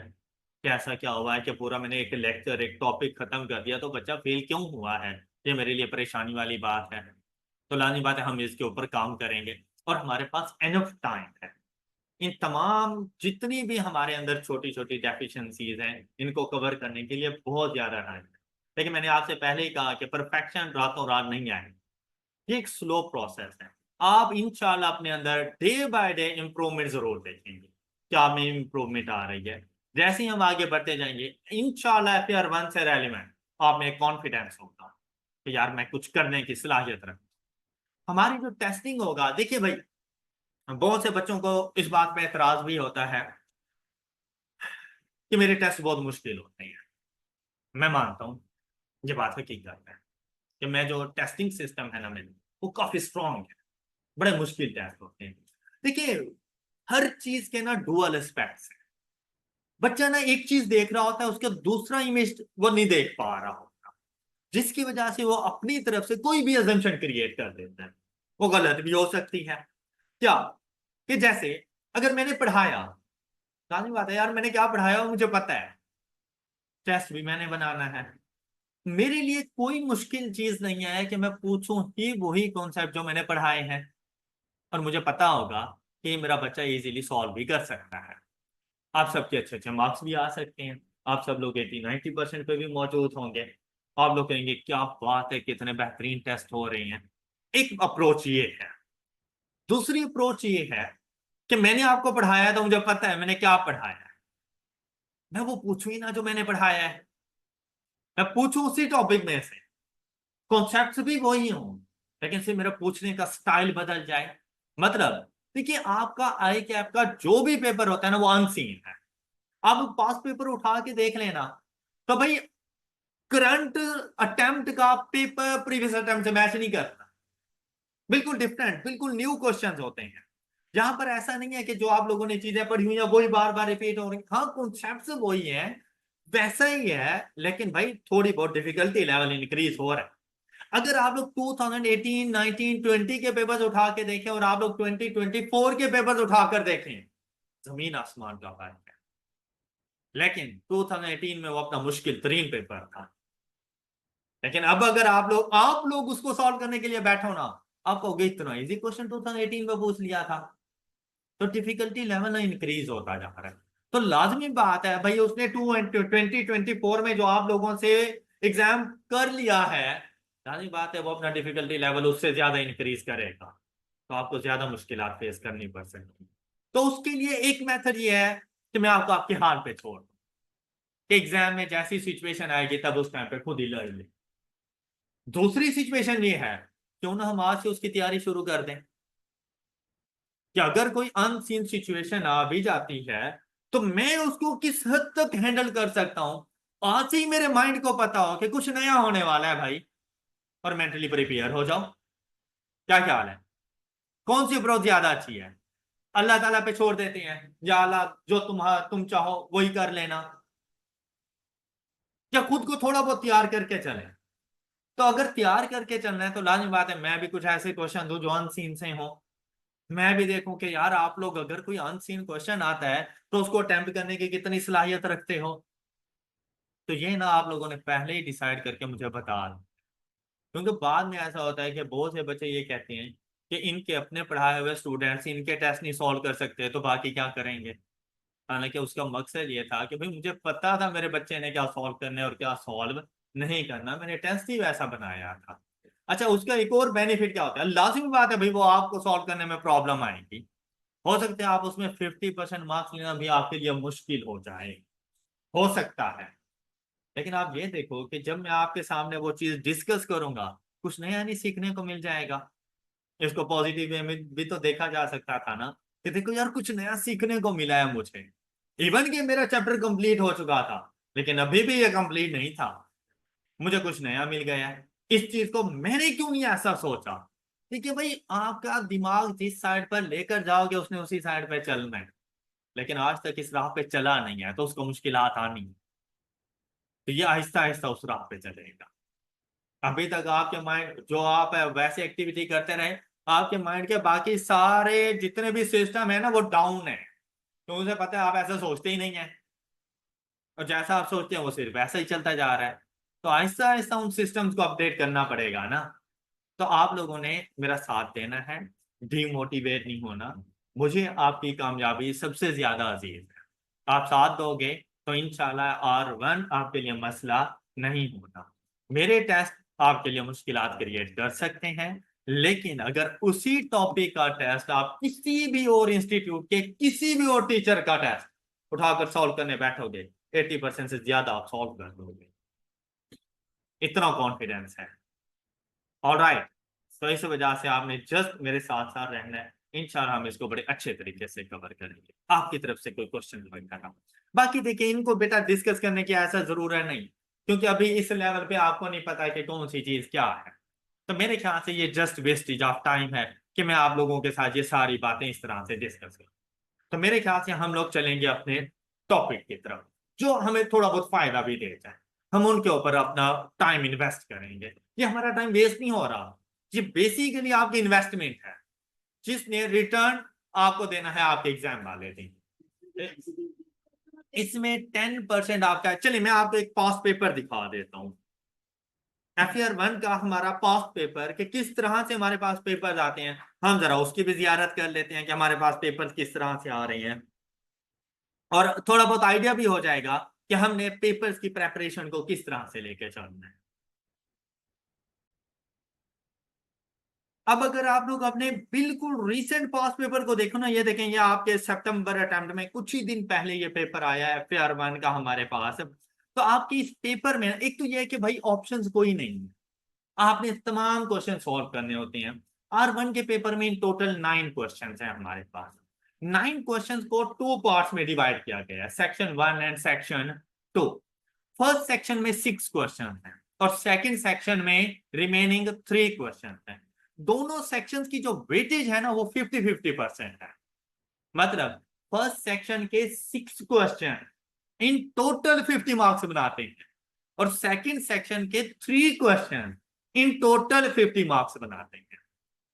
कि ऐसा क्या हुआ है कि पूरा मैंने एक लेक्चर एक टॉपिक खत्म कर दिया तो बच्चा फेल क्यों हुआ है। ये मेरे लिए परेशानी वाली बात है। तो लाजिम बात है, हम इसके ऊपर काम करेंगे, और हमारे पास एनफ टाइम है। इन तमाम जितनी भी हमारे अंदर छोटी छोटी डेफिशिएंसीज हैं, इनको कवर करने के लिए बहुत ज्यादा टाइम है। लेकिन मैंने आपसे पहले ही कहा कि परफेक्शन रातों रात नहीं आएगी, ये एक स्लो प्रोसेस है। आप इंशाल्लाह अपने अंदर डे बाय डे इंप्रूवमेंट जरूर देखेंगे, क्या में इंप्रूवमेंट आ रही है। जैसे ही हम आगे बढ़ते जाएंगे इंशाल्लाह FR1 से रेलिवेंट आप में कॉन्फिडेंस होगा कि यार मैं कुछ करने की सलाहियत रखूं। हमारी जो टेस्टिंग होगा, देखिए भाई, बहुत से बच्चों को इस बात पे एतराज भी होता है कि मेरे टेस्ट बहुत मुश्किल होते हैं। मैं मानता हूँ ये बात हकीकत है कि मैं जो टेस्टिंग सिस्टम है ना मेरे, वो काफी स्ट्रांग है। बड़े मुश्किल टेस्ट होते हैं। देखिए, हर चीज के ना डुअल एस्पेक्ट्स है। बच्चा ना एक चीज देख रहा होता है, उसका दूसरा इमेज वो नहीं देख पा रहा होता, जिसकी वजह से वो अपनी तरफ से कोई भी अजम्पशन क्रिएट कर देता है। वो गलत भी हो सकती है। क्या? कि जैसे अगर मैंने पढ़ाया, लाजिम बात है यार मैंने क्या पढ़ाया वो मुझे पता है, टेस्ट भी मैंने बनाना है, मेरे लिए कोई मुश्किल चीज नहीं है कि मैं पूछूं ही वही कॉन्सेप्ट जो मैंने पढ़ाए हैं, और मुझे पता होगा कि मेरा बच्चा इजीली सॉल्व भी कर सकता है। आप सबके अच्छे अच्छे मार्क्स भी आ सकते हैं, आप सब लोग 80-90% पे भी मौजूद होंगे। आप लोग कहेंगे क्या बात है, कितने बेहतरीन टेस्ट हो रहे हैं। एक अप्रोच ये है। दूसरी अप्रोच ये है कि मैंने आपको पढ़ाया है तो मुझे पता है मैंने क्या पढ़ाया है, मैं वो पूछूं ही ना जो मैंने पढ़ाया है, मैं पूछूं उसी टॉपिक में से, कॉन्सेप्ट्स भी वही हों, लेकिन सिर्फ मेरा पूछने का स्टाइल बदल जाए। मतलब देखिए, आपका आई कैप का जो भी पेपर होता है ना वो अनसीन है। आप पास पेपर उठा के देख लेना, तो भाई करंट अटेम्प्ट का पेपर प्रीवियस अटेम्प्ट से मैच नहीं करता, बिल्कुल डिफरेंट, बिल्कुल न्यू क्वेश्चंस होते हैं। यहां पर ऐसा नहीं है कि जो आप लोगों ने चीजें पढ़ी हुई हैं वही बार बार रिपीट हो रही, हाँ कॉन्सेप्ट्स वही है, वैसा ही है, लेकिन भाई थोड़ी बहुत डिफिकल्टी लेवल इंक्रीज हो रहा है। अगर आप लोग 2018, 19, 20 के पेपर्स उठा के देखें और आप लोग 2024 के पेपर्स उठाकर देखें, जमीन आसमान का फर्क है। लेकिन 2018 में वो अपना मुश्किल तरीन पेपर था, लेकिन अब अगर आप लोग उसको सॉल्व करने के लिए बैठो ना, आप कहोगे इतना इजी क्वेश्चन 2018 में पूछ लिया था। तो डिफिकल्टी लेवल इंक्रीज होता जा रहा है। तो लाजमी बात है भाई, उसने 2024 में जो आप लोगों से एग्जाम कर लिया है, लाजमी बात है वो अपना डिफिकल्टी लेवल उससे ज्यादा इंक्रीज करेगा, तो आपको ज्यादा मुश्किलात फेस करनी पड़ सकती है। तो उसके लिए एक मेथड ये है कि मैं आपको आपके हाल पे छोड़ दूं, एग्जाम में जैसी सिचुएशन आएगी तब उस टाइम पे खुद ही लड़ ले। दूसरी सिचुएशन ये है, क्यों ना हम आज से उसकी तैयारी शुरू कर दें, कि अगर कोई अनसीन सिचुएशन आ भी जाती है तो मैं उसको किस हद तक हैंडल कर सकता हूं, आज से ही मेरे माइंड को पता हो कि कुछ नया होने वाला है भाई, और मेंटली प्रिपेयर हो जाओ। क्या ख्याल है, कौन सी अप्रोच ज्यादा अच्छी है? अल्लाह ताला पे छोड़ देते हैं, या अल्लाह जो तुम चाहो वही कर लेना, या खुद को थोड़ा बहुत तैयार करके चले? तो अगर तैयार करके चलना है तो लाजमी बात है मैं भी कुछ ऐसे क्वेश्चन दूं जो अनसीन से हो, मैं भी देखूं कि यार आप लोग अगर कोई अनसीन क्वेश्चन आता है तो उसको अटेम्प्ट करने की कितनी सलाहियत रखते हो। तो ये ना आप लोगों ने पहले ही डिसाइड करके मुझे बता दें, क्योंकि बाद में ऐसा होता है कि बहुत से बच्चे ये कहते हैं कि इनके अपने पढ़ाए हुए स्टूडेंट्स इनके टेस्ट नहीं सॉल्व कर सकते तो बाकी क्या करेंगे। हालांकि उसका मकसद ये था कि भाई मुझे पता था मेरे बच्चे ने क्या सॉल्व करना है और क्या सॉल्व नहीं करना, मैंने टेस्ट ही वैसा बनाया था। अच्छा, उसका एक और बेनिफिट क्या होता है, लाजिमी बात है भाई वो आपको सॉल्व करने में प्रॉब्लम आएगी, हो सकता है आप उसमें 50% मार्क्स लेना भी आपके लिए मुश्किल हो जाए, हो सकता है। लेकिन आप ये देखो कि जब मैं आपके सामने वो चीज डिस्कस करूंगा, कुछ नया नहीं सीखने को मिल जाएगा। इसको पॉजिटिव वे में भी तो देखा जा सकता था ना, कि देखो यार कुछ नया सीखने को मिला है मुझे। इवन कि मेरा चैप्टर कंप्लीट हो चुका था लेकिन अभी भी ये कंप्लीट नहीं था, मुझे कुछ नया मिल गया है। इस चीज को मैंने क्यों नहीं ऐसा सोचा? देखिए भाई, आपका दिमाग जिस साइड पर लेकर जाओगे उसने उसी साइड पर चलना है, लेकिन आज तक इस राह पे चला नहीं है तो उसको मुश्किलात आनी है। तो ये आहिस्ता आहिस्ता उस राह पे चलेगा। अभी तक आपके माइंड जो आप वैसे एक्टिविटी करते रहे, आपके माइंड के बाकी सारे जितने भी सिस्टम है ना वो डाउन है, तो उसे पता है आप ऐसा सोचते ही नहीं है, और जैसा आप सोचते हैं वो सिर्फ वैसा ही चलता जा रहा है। तो आहिस्ता आहिस्ता उन सिस्टम्स को अपडेट करना पड़ेगा ना। तो आप लोगों ने मेरा साथ देना है, डिमोटिवेट नहीं होना। मुझे आपकी कामयाबी सबसे ज्यादा अजीज है, आप साथ दोगे तो इंशाल्लाह R1 आपके लिए मसला नहीं होगा। मेरे टेस्ट आपके लिए मुश्किलात क्रिएट कर सकते हैं, लेकिन अगर उसी टॉपिक का टेस्ट आप किसी भी और इंस्टीट्यूट के किसी भी और टीचर का टेस्ट उठाकर सॉल्व करने बैठोगे, 80% से ज्यादा आप सॉल्व कर दोगे, इतना कॉन्फिडेंस है। ऑलराइट, तो इस वजह से आपने जस्ट मेरे साथ साथ रहना है, इंशाल्लाह हम इसको बड़े अच्छे तरीके से कवर करेंगे। आपकी तरफ से कोई क्वेश्चन करना, बाकी देखिए इनको बेटा डिस्कस करने की ऐसा जरूर है नहीं, क्योंकि अभी इस लेवल पे आपको नहीं पता है कि कौन सी चीज क्या है। तो मेरे ख्याल से ये जस्ट वेस्टेज ऑफ टाइम है कि मैं आप लोगों के साथ ये सारी बातें इस तरह से डिस्कस करूं। तो मेरे ख्याल से हम लोग चलेंगे अपने टॉपिक की तरफ, जो हमें थोड़ा बहुत फायदा भी दे जाए। हम उनके ऊपर अपना टाइम इन्वेस्ट करेंगे, ये हमारा टाइम वेस्ट नहीं हो रहा, ये बेसिकली आपकी इन्वेस्टमेंट है जिसने रिटर्न आपको देना है आपके एग्जाम वाले दिन। इसमें 10% आपका, चलिए मैं आपको एक पास्ट पेपर दिखा देता हूँ, FR1 का हमारा पास्ट पेपर, कि किस तरह से हमारे पास पेपर आते हैं। हम जरा उसकी भी जियारत कर लेते हैं कि हमारे पास पेपर किस तरह से आ रहे हैं, और थोड़ा बहुत आइडिया भी हो जाएगा कि हमने पेपर्स की प्रेपरेशन को किस तरह से लेके चलना है। अब अगर आप लोग अपने बिल्कुल रीसेंट पास पेपर को देखो ना, ये देखें, ये आपके सितंबर अटेम्प्ट में कुछ ही दिन पहले ये पेपर आया है FR1 का हमारे पास। तो आपकी इस पेपर में एक तो ये है कि भाई ऑप्शंस कोई नहीं है, आपने तमाम क्वेश्चन सॉल्व करने होते हैं। R1 के पेपर में इन टोटल 9 क्वेश्चन हैं हमारे पास। 9 क्वेश्चन को 2 पार्ट्स में डिवाइड किया गया है, section 1 and section 2। First section में 6 क्वेश्चन हैं और सेकंड सेक्शन में रिमेनिंग 3 क्वेश्चन हैं। दोनों सेक्शंस की जो वेटेज है ना वो 50-50% है। मतलब फर्स्ट सेक्शन के 6 क्वेश्चन इन टोटल 50 मार्क्स बनाते हैं, और सेकंड सेक्शन के 3 क्वेश्चन इन टोटल 50 मार्क्स बनाते हैं।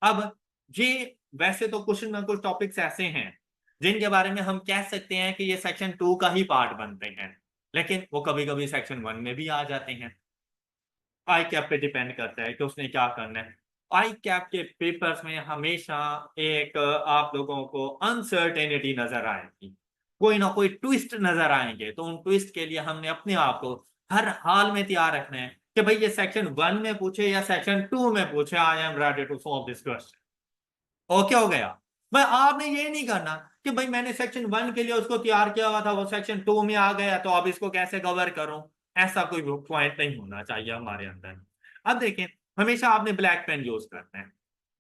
अब ये वैसे तो कुछ ना कुछ टॉपिक्स ऐसे हैं जिनके बारे में हम कह सकते हैं कि ये सेक्शन 2 का ही पार्ट बनते हैं, लेकिन वो कभी कभी सेक्शन 1 में भी आ जाते हैं। आई कैप पे डिपेंड करता है कि उसने क्या करना है। आई कैप के पेपर्स में हमेशा एक आप लोगों को अनसर्टेनिटी नजर आएगी, कोई ना कोई ट्विस्ट नजर आएंगे। तो उन ट्विस्ट के लिए हमने अपने आप को हर हाल में तैयार रखना है कि भाई ये सेक्शन 1 में पूछे या सेक्शन 2 में पूछे, I am ready to solve this question. Okay हो गया भाई। आपने ये नहीं करना कि भाई मैंने सेक्शन 1 के लिए उसको तैयार किया हुआ था, वो सेक्शन 2 में आ गया तो अब इसको कैसे कवर करूं। ऐसा कोई पॉइंट नहीं होना चाहिए हमारे अंदर। अब देखें, हमेशा आपने ब्लैक पेन यूज करना है।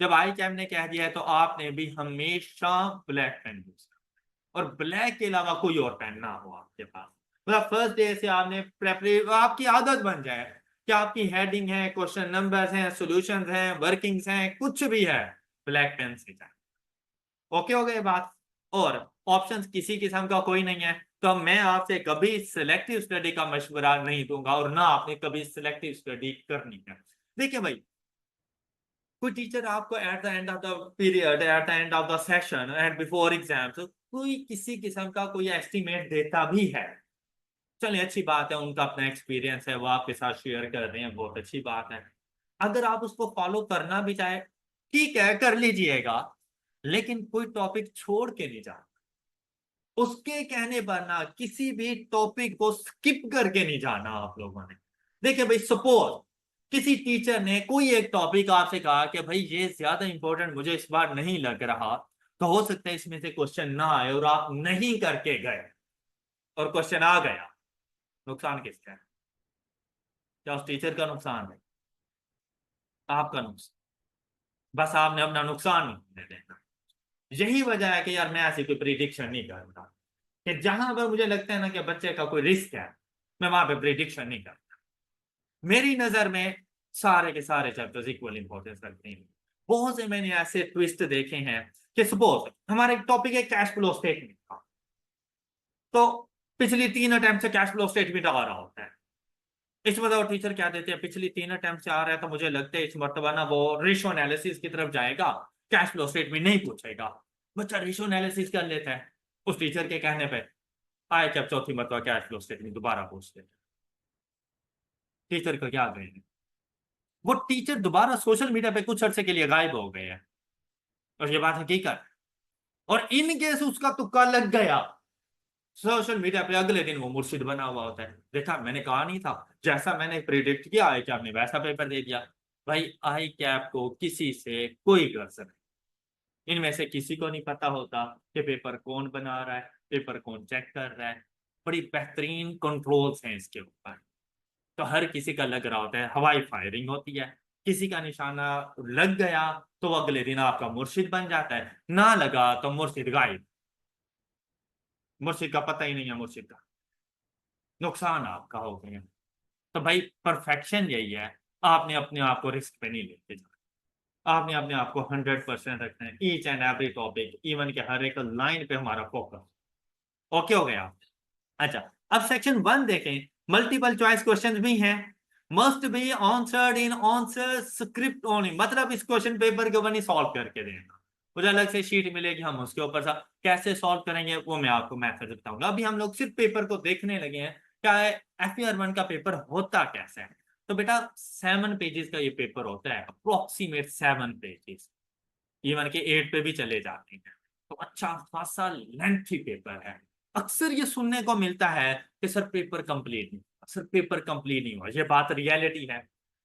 जब आई कैम ने कह दिया है तो आपने भी हमेशा ब्लैक पेन यूज करना है, और ब्लैक के अलावा कोई और पेन ना हो आपके पास। मतलब फर्स्ट डे से आपने प्रेपरेट, आपकी आदत बन जाए कि आपकी हेडिंग है, क्वेश्चन नंबर्स हैं, सॉल्यूशंस हैं, वर्किंग्स हैं, कुछ भी है, ब्लैक पेन से जाए। ओके हो गए बात। और ऑप्शंस किसी किस्म का कोई नहीं है, तो मैं आपसे कभी सिलेक्टिव स्टडी का मशवरा नहीं दूंगा, और ना आपने कभी सिलेक्टिव स्टडी करनी है। देखिए भाई, कोई टीचर आपको at the end of the period, at the end of the session and before exams कोई किसी किस्म का कोई एस्टिमेट देता भी है, चलिए अच्छी बात है, उनका अपना एक्सपीरियंस है, वो आपके साथ शेयर कर रहे हैं, बहुत अच्छी बात है। अगर आप उसको फॉलो करना भी चाहे, ठीक है, कर लीजिएगा, लेकिन कोई टॉपिक छोड़ के नहीं जाना। उसके कहने पर ना किसी भी टॉपिक को स्किप करके नहीं जाना आप लोगों ने। देखिए भाई, सपोज किसी टीचर ने कोई एक टॉपिक आपसे कहा कि भाई ये ज्यादा इंपॉर्टेंट मुझे इस बार नहीं लग रहा, तो हो सकता है इसमें से क्वेश्चन ना आए, और आप नहीं करके गए और क्वेश्चन आ गया, नुकसान किसका है? क्या उस टीचर का नुकसान है? आपका नुकसान। बस आपने अपना नुकसान नहीं होने देना। यही वजह है कि यार मैं ऐसी कोई प्रिडिक्शन नहीं करता, कि जहां पर मुझे लगता है ना कि बच्चे का कोई रिस्क है, मैं वहां पे प्रिडिक्शन नहीं करता। मेरी नजर में सारे के सारे चैप्टर्स इक्वल इंपॉर्टेंस रखते हैं। बहुत से मैंने ऐसे ट्विस्ट देखे हैं कि सपोज हमारे टॉपिक है कैश फ्लो स्टेटमेंट का, तो पिछली 3 अटेम्प्ट से कैश फ्लो स्टेटमेंट आ रहा होता है। इस मतलब टीचर क्या देते हैं, पिछली 3 अटेम्प्ट से आ रहा है तो मुझे लगता है इस मर्तबा ना वो रेशो एनालिसिस की तरफ जाएगा, कैश फ्लो स्टेटमेंट नहीं पूछेगा। बच्चा रेशो एनालिसिस कर लेता है, उस टीचर के कहने पे आए जब चौथी मरतबा कैश फ्लो स्टेटमेंट दोबारा पूछते हैं, टीचर को क्या गए, वो टीचर दोबारा सोशल मीडिया पे कुछ अरसे के लिए गायब हो गए हैं, और ये बात हकीकत। और इन केस उसका तुक्का लग गया, सोशल मीडिया पे अगले दिन वो मुर्शिद बना हुआ होता है, देखा मैंने कहा नहीं था, जैसा मैंने प्रिडिक्ट किया आई कैप ने वैसा पेपर दे दिया। भाई आई कैप को किसी से कोई गर्ज नहीं, इनमें से किसी को नहीं पता होता कि पेपर कौन बना रहा है, पेपर कौन चेक कर रहा है। बड़ी बेहतरीन कंट्रोल्स हैं इसके ऊपर। तो हर किसी का लग रहा होता है, हवाई फायरिंग होती है, किसी का निशाना लग गया तो वो अगले दिन आपका मुर्शिद बन जाता है, ना लगा तो मुर्शिद गायब, मुर्शिद का पता ही नहीं है, मुर्शिद का नुकसान आपका हो गया। तो भाई परफेक्शन यही है, आपने अपने आप को रिस्क पे नहीं लेके जाना, आपने अपने आप को 100% रखना है, each and every topic, even के हर एक लाइन पे हमारा फोकस। ओके हो गया। अच्छा, अब सेक्शन 1 देखें, मल्टीपल चॉइस क्वेश्चंस भी हैं, must be answered in answer script only, मतलब इस क्वेश्चन पेपर के ऊपर नहीं सॉल्व करके देना, मुझे अलग से शीट मिलेगी, हम उसके ऊपर कैसे सॉल्व करेंगे वो मैं आपको मेथड बताऊंगा। अभी हम लोग सिर्फ पेपर को देखने लगे हैं, क्या है FER1 का पेपर होता कैसे है। तो बेटा 7 पेजेस का ये पेपर होता है, अप्रोक्सीमेट 7 पेजेस, इवन के 8 पे भी चले जाते हैं, तो अच्छा खासा लेंथी पेपर है। अक्सर ये सुनने को मिलता है कि सर पेपर कंप्लीट नहीं, सर पेपर कंप्लीट नहीं हुआ, ये बात रियलिटी है।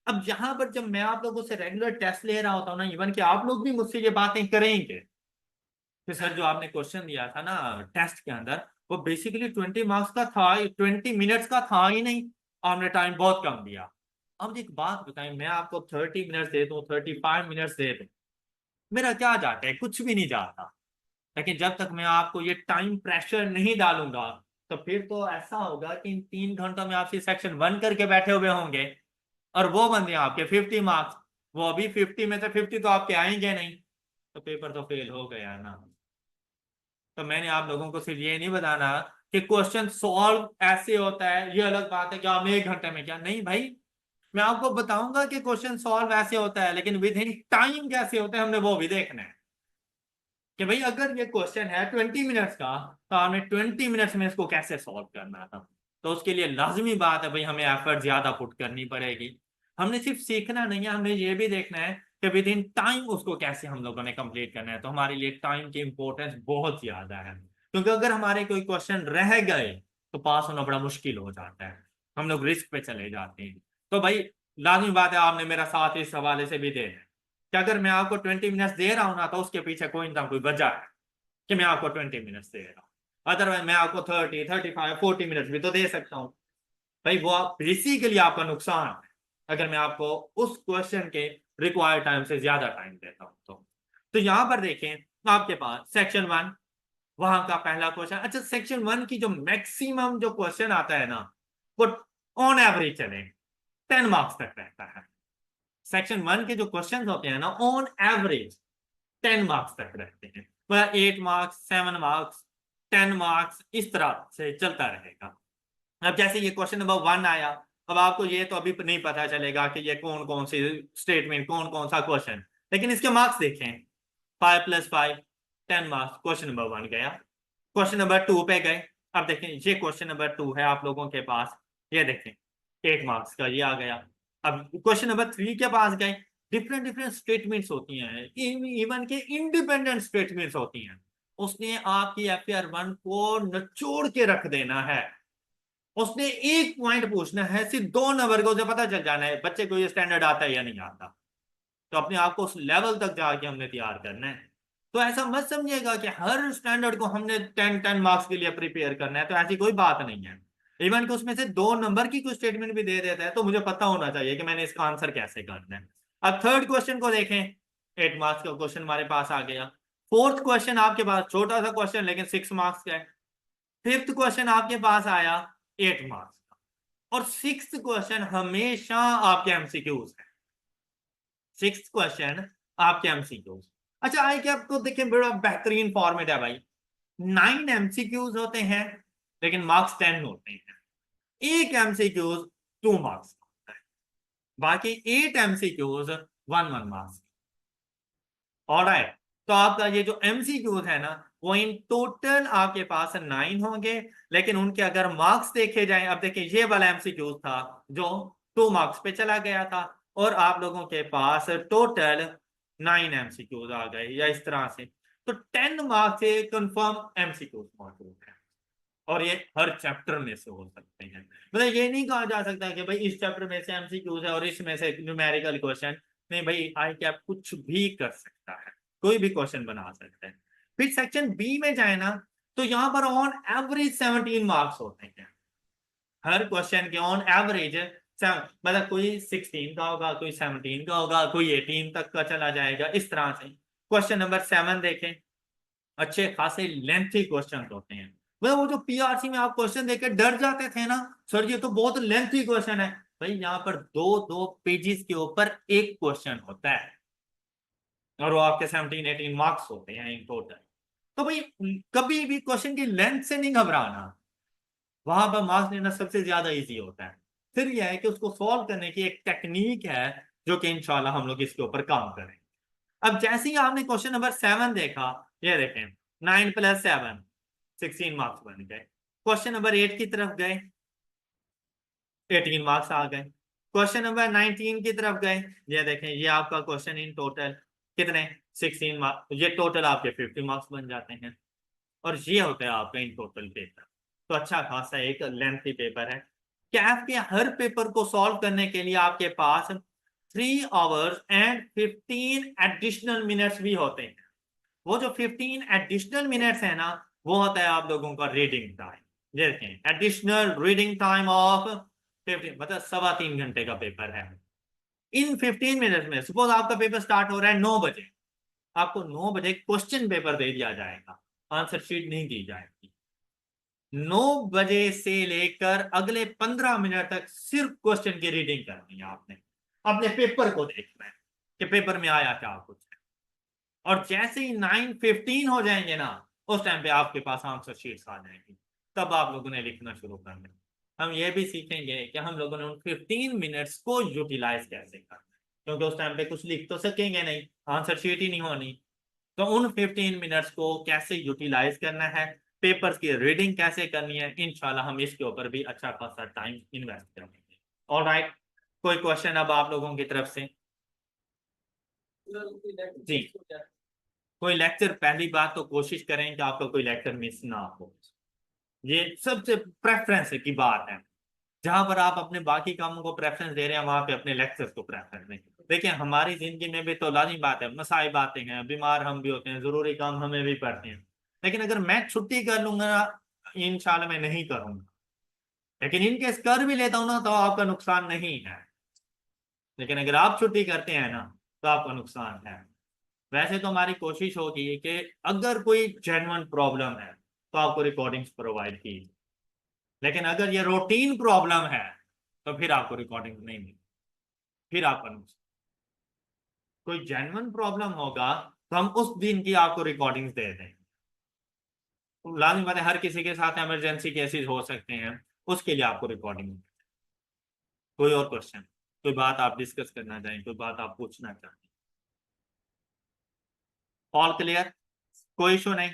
अब यहाँ पर जब मैं आप लोगों से रेगुलर टेस्ट ले रहा होता हूँ ना, इवन कि आप लोग भी मुझसे ये बातें करेंगे कि सर जो आपने क्वेश्चन दिया था ना टेस्ट के अंदर, वो बेसिकली 20 मार्क्स का था, 20 मिनट्स का था ही नहीं, आपने टाइम बहुत कम दिया। अब एक बात बताएं, मैं आपको 30 मिनट्स दे दूं, 35 मिनट्स दे दूं, मेरा क्या जाता है, कुछ भी नहीं जाता। लेकिन जब तक मैं आपको ये टाइम प्रेशर नहीं डालूंगा, तो फिर तो ऐसा होगा कि इन 3 घंटों में आप सेक्शन 1 करके बैठे हुए होंगे, और वो बंदे आपके 50 मार्क्स, वो अभी 50 में से 50 तो आपके आएंगे नहीं, तो पेपर तो फेल हो गया ना। तो मैंने आप लोगों को सिर्फ ये नहीं बताना कि क्वेश्चन सॉल्व ऐसे होता है, ये अलग बात है कि आप 1 घंटे में, क्या नहीं भाई, मैं आपको बताऊंगा कि क्वेश्चन सॉल्व ऐसे होता है, लेकिन विद इन टाइम कैसे होता है हमने वो भी देखना है। कि भाई अगर ये क्वेश्चन है 20 मिनट्स का, तो हमें 20 मिनट्स में इसको कैसे सॉल्व करना था। तो उसके लिए लाजमी बात है भाई, हमें एफर्ट ज्यादा पुट करनी पड़ेगी। हमने सिर्फ सीखना नहीं है, हमने ये भी देखना है कि विद इन टाइम उसको कैसे हम लोगों ने कंप्लीट करना है। तो हमारे लिए टाइम की इंपॉर्टेंस बहुत ज्यादा है, क्योंकि अगर हमारे कोई क्वेश्चन रह गए तो पास होना बड़ा मुश्किल हो जाता है, हम लोग रिस्क पे चले जाते हैं। तो भाई लाजमी बात है आपने मेरा साथ इस हवाले से भी देना है कि अगर मैं आपको 20 मिनट्स दे रहा हूं ना, तो उसके पीछे कोई ना कोई वजह है कि मैं आपको 20 मिनट्स दे रहा हूँ। अदरवाइज मैं आपको 30, 35, 40 मिनट्स भी तो दे सकता हूँ। भाई वो बेसिकली आपका नुकसान है अगर मैं आपको उस क्वेश्चन के रिक्वायर्ड टाइम से ज्यादा टाइम देता हूं। तो यहां पर देखें आपके पास सेक्शन 1, वहां का पहला क्वेश्चन। अच्छा, सेक्शन 1 की जो मैक्सिमम जो क्वेश्चन आता है ना, वो ऑन एवरेज चले 10 मार्क्स तक रहता है। सेक्शन 1 के जो क्वेश्चन होते हैं ना, ऑन एवरेज 10 मार्क्स तक रहते हैं। वह 8 मार्क्स, 7 मार्क्स, 10 मार्क्स इस तरह से चलता रहेगा। अब जैसे ये क्वेश्चन नंबर 1 आया, अब आपको ये तो अभी नहीं पता चलेगा कि ये कौन कौन सी स्टेटमेंट, कौन कौन सा क्वेश्चन, लेकिन इसके मार्क्स देखें 5 + 5 10 मार्क्स। क्वेश्चन नंबर 1 गया। क्वेश्चन नंबर 2 पे गए। अब देखें ये क्वेश्चन नंबर 2 है आप लोगों के पास, ये देखें 8 मार्क्स का ये आ गया। अब क्वेश्चन नंबर 3 के पास गए। डिफरेंट डिफरेंट स्टेटमेंट्स होती हैं, इवन के इंडिपेंडेंट स्टेटमेंट्स होती हैं। उसने आपकी FR1 को निचोड़ के रख देना है। उसने एक पॉइंट पूछना है, सिर्फ 2 नंबर को, उसे पता चल जाना है बच्चे को ये स्टैंडर्ड आता है या नहीं आता। तो अपने आप को उस लेवल तक जाके हमने तैयार करना है। तो ऐसा मत समझिएगा कि हर स्टैंडर्ड को हमने 10 मार्क्स के लिए प्रिपेयर करना है, तो ऐसी कोई बात नहीं है। इवन कि उसमें से 2 नंबर की कुछ स्टेटमेंट भी दे देता है, तो मुझे पता होना चाहिए कि मैंने इसका आंसर कैसे करना है। अब थर्ड क्वेश्चन को देखें, 8 मार्क्स का क्वेश्चन हमारे पास आ गया। फोर्थ क्वेश्चन आपके पास छोटा सा क्वेश्चन लेकिन 6 मार्क्स का है। फिफ्थ क्वेश्चन आपके पास आया 8 मार्क्स का। और सिक्स्थ क्वेश्चन हमेशा आपके एमसीक्यूज है। सिक्स्थ क्वेश्चन आपके एमसीक्यूज। अच्छा, आई क्या आपको देखें, बड़ा बेहतरीन फॉर्मेट है भाई। 9 एमसीक्यूज होते हैं लेकिन मार्क्स 10 होते हैं। एक एमसीक्यूज 2 मार्क्स का होता है, बाकी 8 एमसीक्यूज 1 मार्क्स। ऑलराइट, तो आपका ये जो एमसीक्यूज है ना, वो इन टोटल आपके पास 9 होंगे, लेकिन उनके अगर मार्क्स देखे जाएं, अब देखिए ये वाला एमसीक्यूज था जो 2 मार्क्स पे चला गया था, और आप लोगों के पास टोटल 9 एमसीक्यूज आ गए या इस तरह से। तो 10 मार्क्स से कंफर्म एमसीक्यूज मौजूद है, और ये हर चैप्टर में से हो सकते हैं। मतलब ये नहीं कहा जा सकता कि भाई इस चैप्टर में से एमसीक्यूज है और इसमें से न्यूमेरिकल क्वेश्चन नहीं। भाई आई कैप कुछ भी कर सकता है, कोई भी क्वेश्चन बना सकता है। फिर सेक्शन बी में जाए ना, तो यहां पर ऑन एवरेज 17 मार्क्स होते हैं हर क्वेश्चन के। ऑन एवरेज मतलब कोई 16 का होगा, कोई 17 का होगा, कोई 18 तक का चला जाएगा, इस तरह से। क्वेश्चन नंबर 7 देखें, अच्छे खासे लेंथी क्वेश्चन होते हैं। मतलब वो जो पीआरसी में आप क्वेश्चन देकर डर जाते थे ना, सर ये तो बहुत लेंथी क्वेश्चन है, भाई यहाँ पर 2-2 पेजेस के ऊपर एक क्वेश्चन होता है, और वो आपके 17-18 मार्क्स होते हैं इन टोटल। तो भाई कभी भी क्वेश्चन की लेंथ से नहीं घबराना, वहां पर मार्क्स लेना सबसे ज्यादा इजी होता है। फिर यह है कि उसको सॉल्व करने की एक टेक्निक है, जो कि इंशाल्लाह हम लोग इसके ऊपर काम करेंगे। अब जैसे ही आपने क्वेश्चन नंबर 7 देखा, ये देखें 9 + 7 16 मार्क्स बन गए। क्वेश्चन नंबर 8 की तरफ गए, 18 मार्क्स आ गए। क्वेश्चन नंबर 19 की तरफ गए, ये देखें ये आपका क्वेश्चन इन टोटल कितने 16 मार्क्स, ये टोटल आपके 50 मार्क्स बन जाते हैं। और ये होता है आपका इन टोटल पेपर। तो अच्छा खासा एक लेंथी पेपर है। कैफ के हर पेपर को सॉल्व करने के लिए आपके पास 3 आवर्स एंड 15 एडिशनल मिनट्स भी होते हैं। वो जो 15 एडिशनल मिनट्स है ना, वो होता है आप लोगों का रीडिंग टाइम। देखें एडिशनल रीडिंग टाइम ऑफ 15, मतलब 3.25 घंटे का पेपर है। इन 15 मिनट्स में सपोज आपका पेपर स्टार्ट हो रहा है 9 बजे, आपको 9 बजे क्वेश्चन पेपर दे दिया जाएगा, आंसर शीट नहीं दी जाएगी। 9 बजे से लेकर अगले 15 मिनट तक सिर्फ क्वेश्चन की रीडिंग करनी है आपने, अपने पेपर को देखना है कि पेपर में आया क्या कुछ है। और जैसे ही 9:15 हो जाएंगे ना, उस टाइम पे आपके पास आंसर शीट्स आ जाएंगी, तब आप लोगों ने लिखना शुरू करना है। हम ये भी सीखेंगे कि हम लोगों ने उन 15 मिनट्स को यूटिलाइज कैसे करना है, क्योंकि उस टाइम पे कुछ लिख तो सकेंगे नहीं, आंसर शीट ही नहीं होनी। तो उन 15 मिनट्स को कैसे यूटिलाइज करना है, पेपर्स की रीडिंग कैसे करनी है, इंशाल्लाह हम इसके ऊपर भी अच्छा खासा टाइम इन्वेस्ट करेंगे। ऑलराइट, कोई क्वेश्चन अब आप लोगों की तरफ से? जी, कोई लेक्चर, पहली बात तो कोशिश करें कि आपका कोई लेक्चर मिस ना हो। ये सबसे प्रेफरेंस की बात है। जहां पर आप अपने बाकी कामों को प्रेफरेंस दे रहे हैं, वहां पे अपने लेक्चर्स को प्रेफरेंस दें। देखिए, हमारी जिंदगी में भी तो लाज़मी बात है, मसाइब आते हैं, बीमार हम भी होते हैं, जरूरी काम हमें भी पड़ते हैं। लेकिन अगर मैं छुट्टी कर लूंगा, इंशाल्लाह मैं नहीं करूंगा, लेकिन इनकेस कर भी लेता हूं ना, तो आपका नुकसान नहीं है। लेकिन अगर आप छुट्टी करते हैं ना, तो आपका नुकसान है। वैसे तो हमारी कोशिश होगी कि अगर कोई जेन्युइन प्रॉब्लम है तो आपको रिकॉर्डिंग्स प्रोवाइड की, लेकिन अगर ये रूटीन प्रॉब्लम है तो फिर आपको रिकॉर्डिंग नहीं मिलेगी, फिर आपका नुकसान। कोई जेन्युइन प्रॉब्लम होगा तो हम उस दिन की आपको रिकॉर्डिंग्स दे दें। लाजमी बात है, हर किसी के साथ इमरजेंसी केसेस हो सकते हैं, उसके लिए आपको रिकॉर्डिंग। कोई और क्वेश्चन, कोई बात आप डिस्कस करना चाहें, कोई बात आप पूछना चाहें? ऑल क्लियर, कोई इशू नहीं।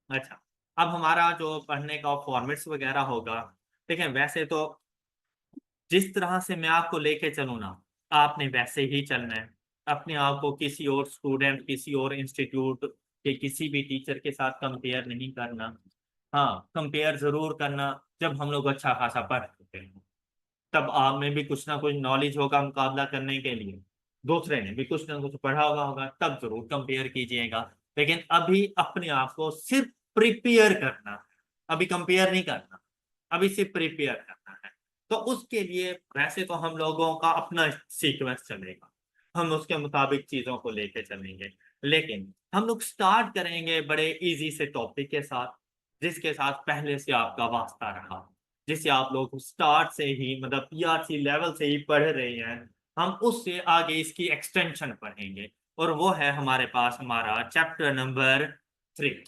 अच्छा, अब हमारा जो पढ़ने का फॉर्मेट्स वगैरह होगा, देखें वैसे तो जिस तरह से मैं आपको लेके चलूँ ना, आपने वैसे ही चलना है। अपने आप को किसी और स्टूडेंट, किसी और इंस्टीट्यूट के किसी भी टीचर के साथ कंपेयर नहीं करना। हाँ, कंपेयर जरूर करना जब हम लोग अच्छा खासा पढ़ चुके हैं, तब आप में भी कुछ ना कुछ नॉलेज होगा मुकाबला करने के लिए, दूसरे ने भी कुछ ना कुछ पढ़ा हुआ होगा, तब जरूर कंपेयर कीजिएगा। लेकिन अभी अपने आप को सिर्फ प्रिपेयर करना है, अभी कंपेयर नहीं करना, अभी सिर्फ प्रिपेयर करना है। तो उसके लिए वैसे तो हम लोगों का अपना सीक्वेंस चलेगा, हम उसके मुताबिक चीजों को लेके चलेंगे, लेकिन हम लोग स्टार्ट करेंगे बड़े इजी से टॉपिक के साथ, जिसके साथ पहले से आपका वास्ता रहा, जिसे आप लोग स्टार्ट से ही मतलब पीआरसी लेवल से ही पढ़ रहे हैं। हम उससे आगे इसकी एक्सटेंशन पढ़ेंगे, और वो है हमारे पास हमारा चैप्टर नंबर 3।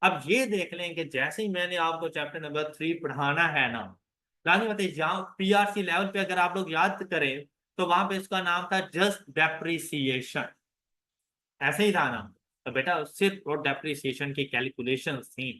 अब ये देख लें कि जैसे ही मैंने आपको चैप्टर नंबर 3 पढ़ाना है ना, रानी बताइए, जहाँ पीआरसी लेवल पे अगर आप लोग याद करें तो वहां पे इसका नाम था जस्ट डेप्रिसिएशन, ऐसे ही था ना। तो बेटा सिर्फ वो डेप्रिसिएशन की कैलकुलेशन थी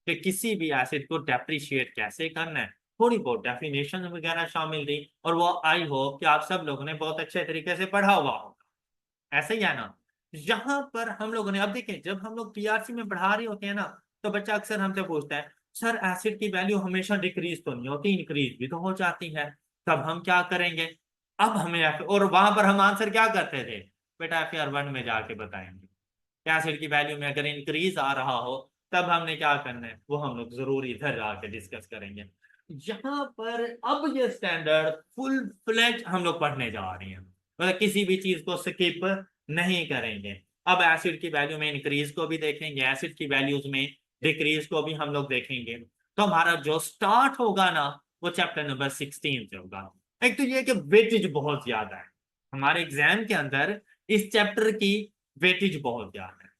कि किसी भी एसिड को डेप्रिशिएट कैसे करना है, थोड़ी बहुत डेफिनेशन वगैरह शामिल थी, और वो आई हो कि आप सब लोगों ने बहुत अच्छे तरीके से पढ़ा हुआ होगा। ऐसे ही है ना। यहाँ पर हम लोगों ने, अब देखें, जब हम लोग पीआरसी में पढ़ा रहे होते हैं ना, तो बच्चा अक्सर हमसे पूछता है, सर एसिड की वैल्यू हमेशा डिक्रीज तो नहीं होती, इंक्रीज भी तो हो जाती है, तब हम क्या करेंगे? अब हमें और वहां पर हम आंसर क्या करते थे? बेटा FR1 में जाके बताएंगे। एसिड की वैल्यू में अगर इंक्रीज आ रहा हो, तब हमने क्या करना है, वो हम लोग जरूर इधर जाके डिस्कस करेंगे। यहाँ पर अब ये स्टैंडर्ड फुल फ्लेज हम लोग पढ़ने जा रहे हैं, मतलब किसी भी चीज को स्किप नहीं करेंगे। अब एसिड की वैल्यू में इंक्रीज को भी देखेंगे, एसिड की वैल्यूज में डिक्रीज को भी हम लोग देखेंगे। तो हमारा जो स्टार्ट होगा ना, वो चैप्टर नंबर 16 से होगा। एक तो ये कि वेटेज बहुत ज्यादा है हमारे एग्जाम के अंदर, इस चैप्टर की वेटेज बहुत ज्यादा है।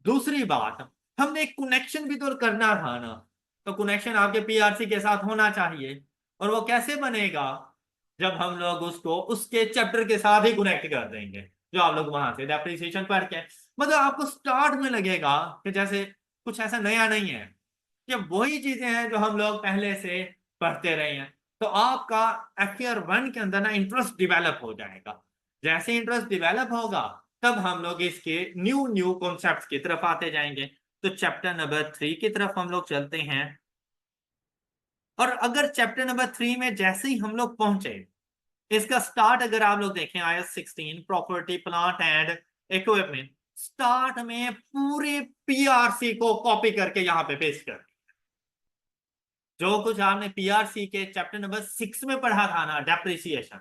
दूसरी बात, हमने एक कनेक्शन भी तो करना था ना, तो कनेक्शन आपके पीआरसी के साथ होना चाहिए, और वो कैसे बनेगा? जब हम लोग उसको उसके चैप्टर के साथ ही कनेक्ट कर देंगे, जो आप लोग वहां से डेप्रिसिएशन पढ़ के, मतलब आपको स्टार्ट में लगेगा कि जैसे कुछ ऐसा नया नहीं है, ये वही चीजें हैं जो हम लोग पहले से पढ़ते रहे हैं। तो आपका FR1 के अंदर ना इंटरेस्ट डिवेलप हो जाएगा। जैसे इंटरेस्ट डिवेलप होगा, तब हम लोग इसके न्यू न्यू कॉन्सेप्ट्स की तरफ आते जाएंगे। तो चैप्टर नंबर 3 की तरफ हम लोग चलते हैं। और अगर चैप्टर नंबर 3 में जैसे ही हम लोग पहुंचे, इसका स्टार्ट अगर आप लोग देखें, IS16 property plant and equipment, start में पूरे पीआरसी को कॉपी करके यहाँ पे पेस्ट कर, जो कुछ आपने पीआरसी के चैप्टर नंबर 6 में पढ़ा था ना, डेप्रिसिएशन,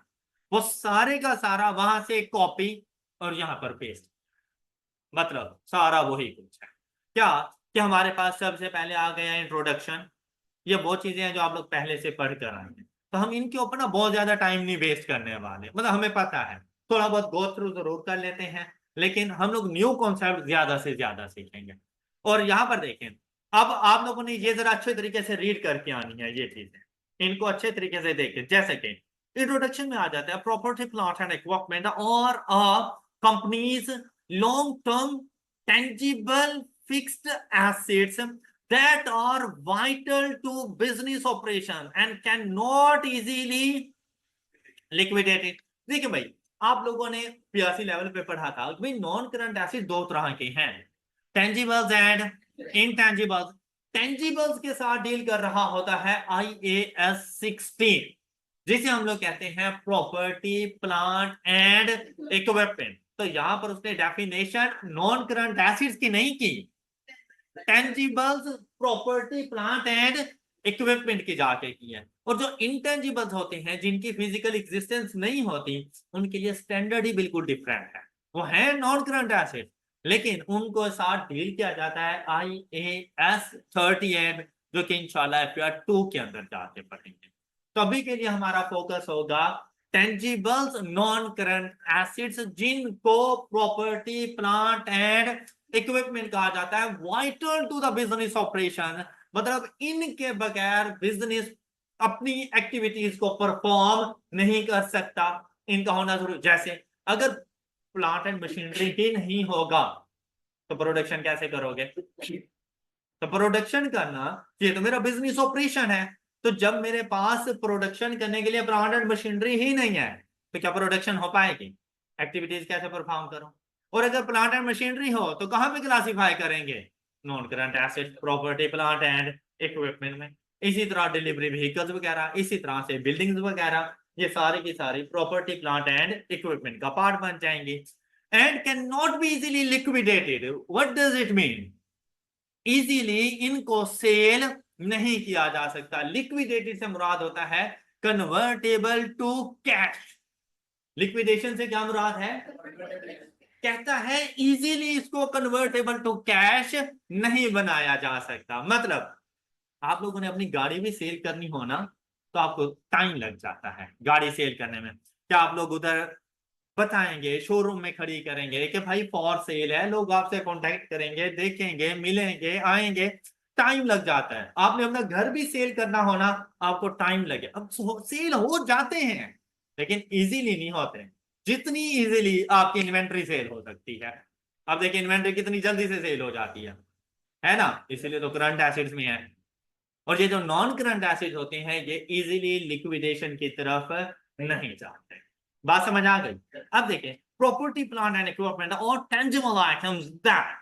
वो सारे का सारा वहां से कॉपी और यहाँ पर पेस्ट, मतलब सारा वही कुछ है। क्या कि हमारे पास सबसे पहले आ गया इंट्रोडक्शन, ये वो चीजें हैं जो आप लोग पहले से पढ़ कर आए हैं, तो हम इनके ऊपर ना बहुत ज्यादा टाइम नहीं वेस्ट करने वाले, मतलब हमें पता है, थोड़ा बहुत गो थ्रू जरूर कर लेते हैं, लेकिन हम लोग न्यू कॉन्सेप्ट ज्यादा से ज्यादा सीखेंगे। और यहाँ पर देखें, अब आप लोगों ने ये जरा अच्छे तरीके से रीड करके आनी है ये चीजें, इनको अच्छे तरीके से देखें। जैसे कि इंट्रोडक्शन में आ जाता है, प्रॉपर्टी प्लांट एंड इक्विपमेंट और companies long term tangible fixed assets that are vital to business operation and cannot easily liquidate it। देखिए भाई, आप लोगों ने पीआरसी लेवल पे पढ़ा था कि भाई नॉन करंट एसेट दो तरह के हैं, टेंजिबल्स एंड इनटेंजिबल्स। टेंजिबल्स के साथ डील कर रहा होता है IAS 16, जिसे हम लोग कहते हैं प्रॉपर्टी प्लांट एंड इक्विपमेंट। तो यहां पर उसने डेफिनेशन नॉन करंट एसेट्स की नहीं की, टेंजिबल्स प्रॉपर्टी प्लांट एंड इक्विपमेंट की जाके की है। और जो इंटेंजिबल्स होते हैं जिनकी फिजिकल एग्जिस्टेंस नहीं होती, उनके लिए स्टैंडर्ड ही बिल्कुल डिफरेंट है, वो है नॉन करंट एसेट, लेकिन उनको साथ डील किया जाता है IAS 38, जो कि इंशाल्लाह FR2 के अंदर जाके पढ़ेंगे। तो अभी के लिए हमारा फोकस होगा टेंजिबल्स नॉन करंट एसेट्स, जिनको प्रॉपर्टी प्लांट एंड इक्विपमेंट कहा जाता है, vital to the business operation, मतलब इनके बगैर बिजनेस अपनी एक्टिविटीज को परफॉर्म नहीं कर सकता, इनका होना जरूरी। जैसे अगर प्लांट एंड मशीनरी ही नहीं होगा तो प्रोडक्शन कैसे करोगे? तो प्रोडक्शन करना ये तो मेरा बिजनेस ऑपरेशन है। तो जब मेरे पास प्रोडक्शन करने के लिए प्लांट एंड मशीनरी ही नहीं है तो क्या प्रोडक्शन हो पाएगी? एक्टिविटीज कैसे परफॉर्म करूं? और अगर प्लांट एंड मशीनरी हो तो कहां पे क्लासिफाई करेंगे? Non current asset, property plant and equipment में। इसी तरह डिलीवरी व्हीकल्स वगैरह, इसी तरह से बिल्डिंग्स वगैरह, ये सारी की सारी प्रॉपर्टी प्लांट एंड इक्विपमेंट का पार्ट बन जाएंगी। And can not be easily liquidated. What does it mean? Easily इनको सेल नहीं किया जा सकता। लिक्विडेटेड से मुराद होता है कन्वर्टेबल टू कैश। लिक्विडेशन से क्या मुराद है? कहता है इजीली इसको कन्वर्टेबल टू कैश नहीं बनाया जा सकता। मतलब आप लोगों ने अपनी गाड़ी भी सेल करनी हो ना, तो आपको टाइम लग जाता है गाड़ी सेल करने में। क्या आप लोग उधर बताएंगे, शोरूम में खड़ी करेंगे कि भाई फॉर सेल है, लोग आपसे कांटेक्ट करेंगे, देखेंगे, मिलेंगे, आएंगे, टाइम लग जाता है। आपने अपना घर भी सेल करना हो ना, आपको टाइम लगे। अब सेल हो जाते हैं लेकिन इजीली नहीं होते जितनी इजीली आपकी इन्वेंट्री सेल हो सकती है। अब देखिए इन्वेंट्री कितनी जल्दी से सेल हो जाती है ना? इसीलिए तो करंट एसेट्स में है। और ये जो नॉन करंट एसेट होते हैं ये इजीली लिक्विडेशन की तरफ नहीं जाते। बात समझ आ गई? अब देखिए प्रॉपर्टी प्लांट एंड इक्विपमेंट और टेंजिबल आइटम्स दैट,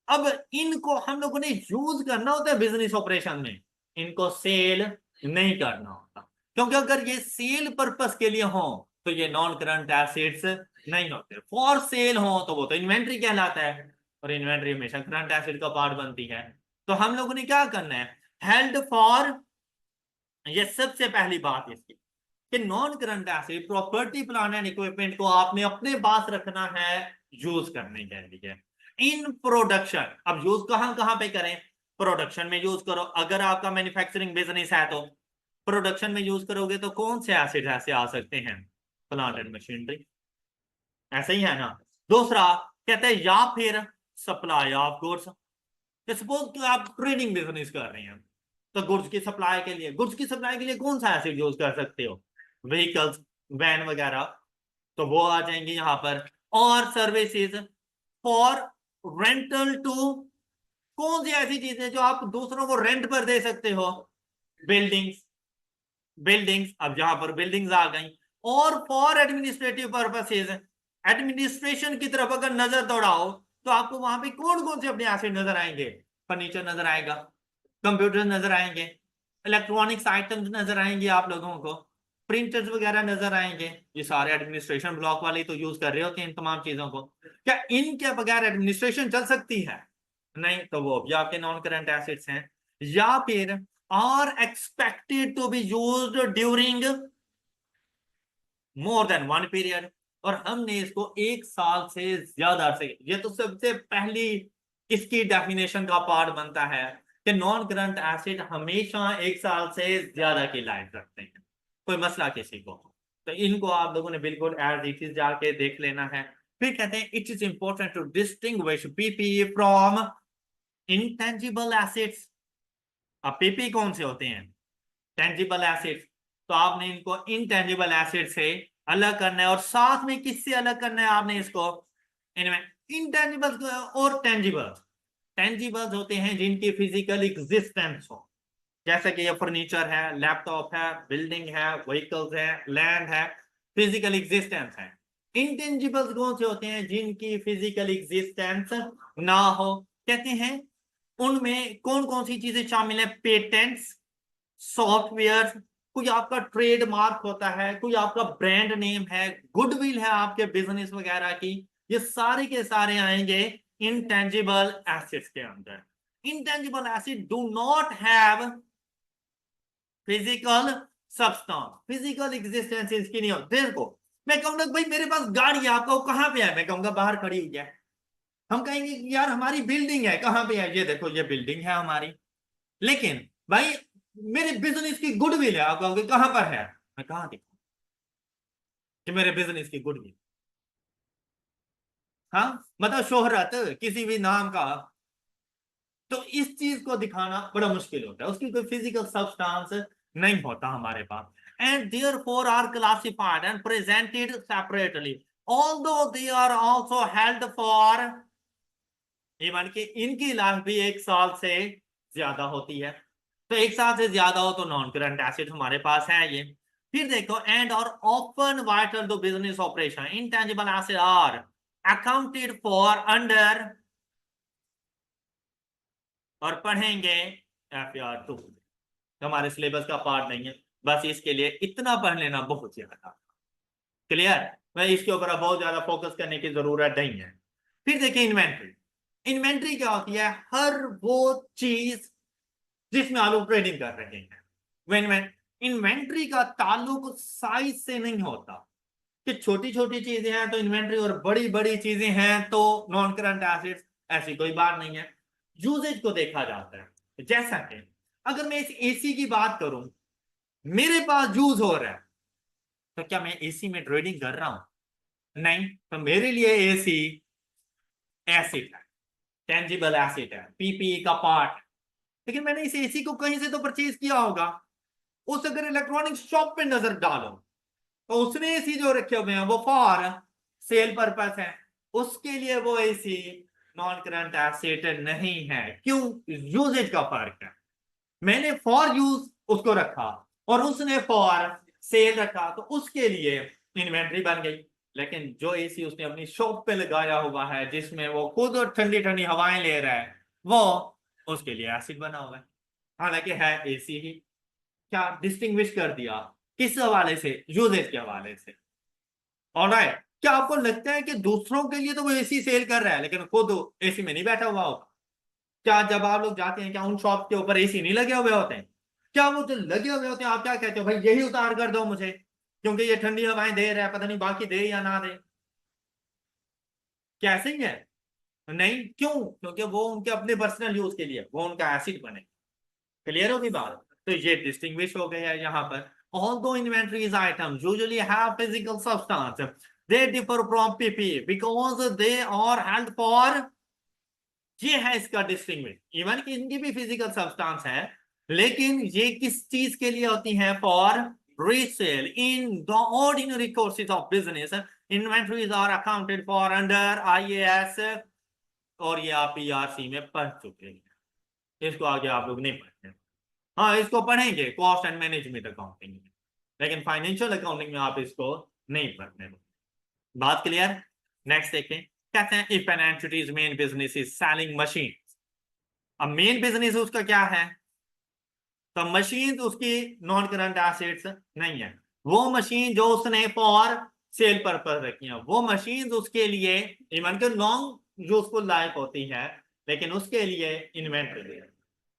अब इनको हम लोगों ने यूज करना होता है बिजनेस ऑपरेशन में, इनको सेल नहीं करना होता, क्योंकि अगर ये सेल पर्पस के लिए हो तो ये नॉन करंट एसेट्स नहीं होते। फॉर सेल हो तो वो तो इन्वेंट्री कहलाता है, और इन्वेंट्री हमेशा करंट एसेट का पार्ट बनती है। तो हम लोगों ने क्या करना है? हेल्ड फॉर, ये सबसे पहली बात इसकी कि non current asset property plant and equipment को आपने अपने पास रखना है यूज करने के लिए इन प्रोडक्शन। अब यूज कहां कहां पे करें? प्रोडक्शन में यूज करो। अगर आपका मैन्युफैक्चरिंग बिजनेस है तो प्रोडक्शन में यूज करोगे। तो कौन से एसिड ऐसे आ सकते हैं? प्लांट एंड मशीनरी, ऐसे ही है ना? दूसरा कहते हैं या फिर सप्लाई ऑफ गुड्स। सपोज कि आप ट्रेडिंग बिजनेस कर रहे हैं तो गुड्स की सप्लाई के लिए, कौन सा एसिड यूज कर सकते हो? व्हीकल्स, वैन वगैरह, तो वो आ जाएंगे यहां पर। और सर्विसेज फॉर रेंटल टू, कौन सी ऐसी चीजें जो आप दूसरों को रेंट पर दे सकते हो? बिल्डिंग्स, अब जहां पर बिल्डिंग्स आ गई। और फॉर एडमिनिस्ट्रेटिव पर्पसेज, एडमिनिस्ट्रेशन की तरफ अगर नजर दौड़ाओ तो आपको वहां पे कौन कौन से अपने एसेट नजर आएंगे? फर्नीचर नजर आएगा, कंप्यूटर नजर आएंगे, इलेक्ट्रॉनिक्स आइटम्स नजर आएंगे आप लोगों को, प्रिंटर्स वगैरह नजर आएंगे। ये सारे एडमिनिस्ट्रेशन ब्लॉक वाले तो यूज कर रहे होते हैं इन तमाम चीजों को। क्या इनके बगैर एडमिनिस्ट्रेशन चल सकती है? नहीं, तो वो भी आपके नॉन करंट एसेट्स हैं। या फिर are expected to be used during more than one period, और हमने इसको एक साल से ज्यादा से, ये तो सबसे पहली इसकी डेफिनेशन का पार्ट बनता है कि नॉन करंट एसेट हमेशा एक साल से ज्यादा की लाइफ रखते हैं। कोई मसला किसी को, तो इनको आप लोगों ने बिल्कुल एज इट इज जाके देख लेना है। फिर कहते हैं it is important to distinguish PP from intangible assets. अब पीपी कौन से होते हैं? Tangible assets. तो आपने इनको इनटेंजिबल एसेट से अलग करना है, और साथ में किससे अलग करना है आपने इसको? इनमें इंटेंजिबल्स और टेंजिबल्स। टेंजिबल्स होते हैं जिनकी फिजिकल एग्जिस्टेंस हो, जैसे कि ये फर्नीचर है, लैपटॉप है, बिल्डिंग है, व्हीकल्स है, लैंड है, फिजिकल एग्जिस्टेंस है। इंटेंजिबल्स कौन से होते हैं? जिनकी फिजिकल एग्जिस्टेंस ना हो। कहते हैं उनमें कौन कौन सी चीजें शामिल है? पेटेंट्स, सॉफ्टवेयर, कोई आपका ट्रेडमार्क होता है, कोई आपका ब्रांड नेम है, गुडविल है आपके बिजनेस वगैरह की, ये सारे के सारे आएंगे इंटेंजिबल एसेट्स के अंदर। Intangible asset do not have physical substance, physical existence इसकी नहीं होती। देखो मैं कहूंगा भाई मेरे पास गाड़ी है, आपको कहां पे है? मैं कहूंगा बाहर खड़ी हुई है। हम कहेंगे कि यार हमारी बिल्डिंग है, कहां पे है? ये देखो ये बिल्डिंग है हमारी। लेकिन भाई मेरे बिजनेस की गुडविल है, आप कहोगे कहां पर है? मैं कहां दिखाऊं कि मेरे बिजनेस की गुडविल? हाँ, मतलब शोहरत किसी भी नाम का। तो इस चीज को दिखाना बड़ा मुश्किल होता है, उसकी कोई फिजिकल सब्सटेंस नहीं होता हमारे पास। And therefore are classified and presented separately although they are also held for, even कि इनकी लाइफ भी 1 साल से ज्यादा होती है। तो 1 साल से ज्यादा हो तो नॉन करंट एसेट हमारे पास है ये। फिर देखो एंड और often vital to business operation intangible asset are accounted for under, और पढ़ेंगे FR2, हमारे सिलेबस का पार्ट नहीं है, बस इसके लिए इतना पढ़ लेना बहुत ज्यादा क्लियर। मैं इसके ऊपर बहुत ज्यादा फोकस करने की जरूरत नहीं है। फिर देखिए इन्वेंट्री। इन्वेंट्री क्या होती है? हर वो चीज जिसमें आप लोग ट्रेडिंग कर रहे हैं। इन्वेंट्री का ताल्लुक साइज से नहीं होता कि छोटी छोटी चीजें हैं तो इन्वेंट्री और बड़ी बड़ी चीजें हैं तो नॉन करंट एसेट्स, ऐसी कोई बात नहीं है। यूजेज को देखा जाता है। जैसा कि अगर मैं इस एसी की बात करूं, मेरे पास यूज हो रहा है, तो क्या मैं एसी में ट्रेडिंग कर रहा हूं? नहीं। तो मेरे लिए एसी एसेट है, टेंजिबल एसेट है, पीपीई का पार्ट। लेकिन मैंने इस एसी को कहीं से तो परचेज किया होगा। उस अगर इलेक्ट्रॉनिक शॉप पे नजर डालो तो उसने एसी जो रखे हुए हैं वो फॉर सेल पर्पस है, उसके लिए वो एसी नॉन करंट एसेट नहीं है। क्यों? यूजेज का फर्क है। मैंने फॉर यूज उसको रखा और उसने फॉर सेल रखा, तो उसके लिए इन्वेंट्री बन गई। लेकिन जो एसी उसने अपनी शॉप पे लगाया हुआ है, जिसमें वो खुद ठंडी ठंडी हवाएं ले रहा है, वो उसके लिए एसिड बना हुआ है, हालांकि है एसी ही। क्या डिस्टिंग्विश कर दिया? किस हवाले से? यूजेज के हवाले से। ऑलराइट, क्या आपको लगता है कि दूसरों के लिए तो वो एसी सेल कर रहा है लेकिन खुद एसी में नहीं बैठा हुआ होगा? क्या जब आप लोग जाते हैं क्या उन शॉप के ऊपर एसी नहीं लगे हुए होते हैं? क्या वो जो लगे हुए होते हैं आप क्या कहते हो, भाई यही उतार कर दो मुझे क्योंकि ये ठंडी हवाएं दे रहा है, पता नहीं बाकी दे या ना दे? कैसे ही है? नहीं। क्यों? क्योंकि वो उनके अपने पर्सनल यूज के लिए, वो उनका एसिड बने। क्लियर होगी बात? तो ये डिस्टिंग्विश हो गया है यहाँ पर। Although inventories items usually have physical substance, they differ from PP because they are held for, ये है इसका डिस्टिंग्विश। इवन कि इनकी भी फिजिकल सब्सटेंस है, लेकिन ये किस चीज के लिए होती है? For resale in the ordinary courses of business. Inventories are accounted for under IAS, और ये आप ERC में पढ़ चुके हैं, इसको आगे आप लोग नहीं पढ़ते। हाँ, इसको पढ़ेंगे कॉस्ट एंड मैनेजमेंट अकाउंटिंग में, लेकिन फाइनेंशियल अकाउंटिंग में आप इसको नहीं पढ़ते। बात क्लियर? नेक्स्ट देखें। कहते हैं if an entity's main business is selling machine. अब मेन बिजनेस उसका क्या है? तो मशीन उसकी नॉन करंट एसेट्स नहीं है। वो मशीन जो उसने फॉर सेल पर्पस रखी है, वो मशीन उसके लिए इवन के लॉन्ग यूजफुल लाइफ होती है, लेकिन उसके लिए इन्वेंटरी है।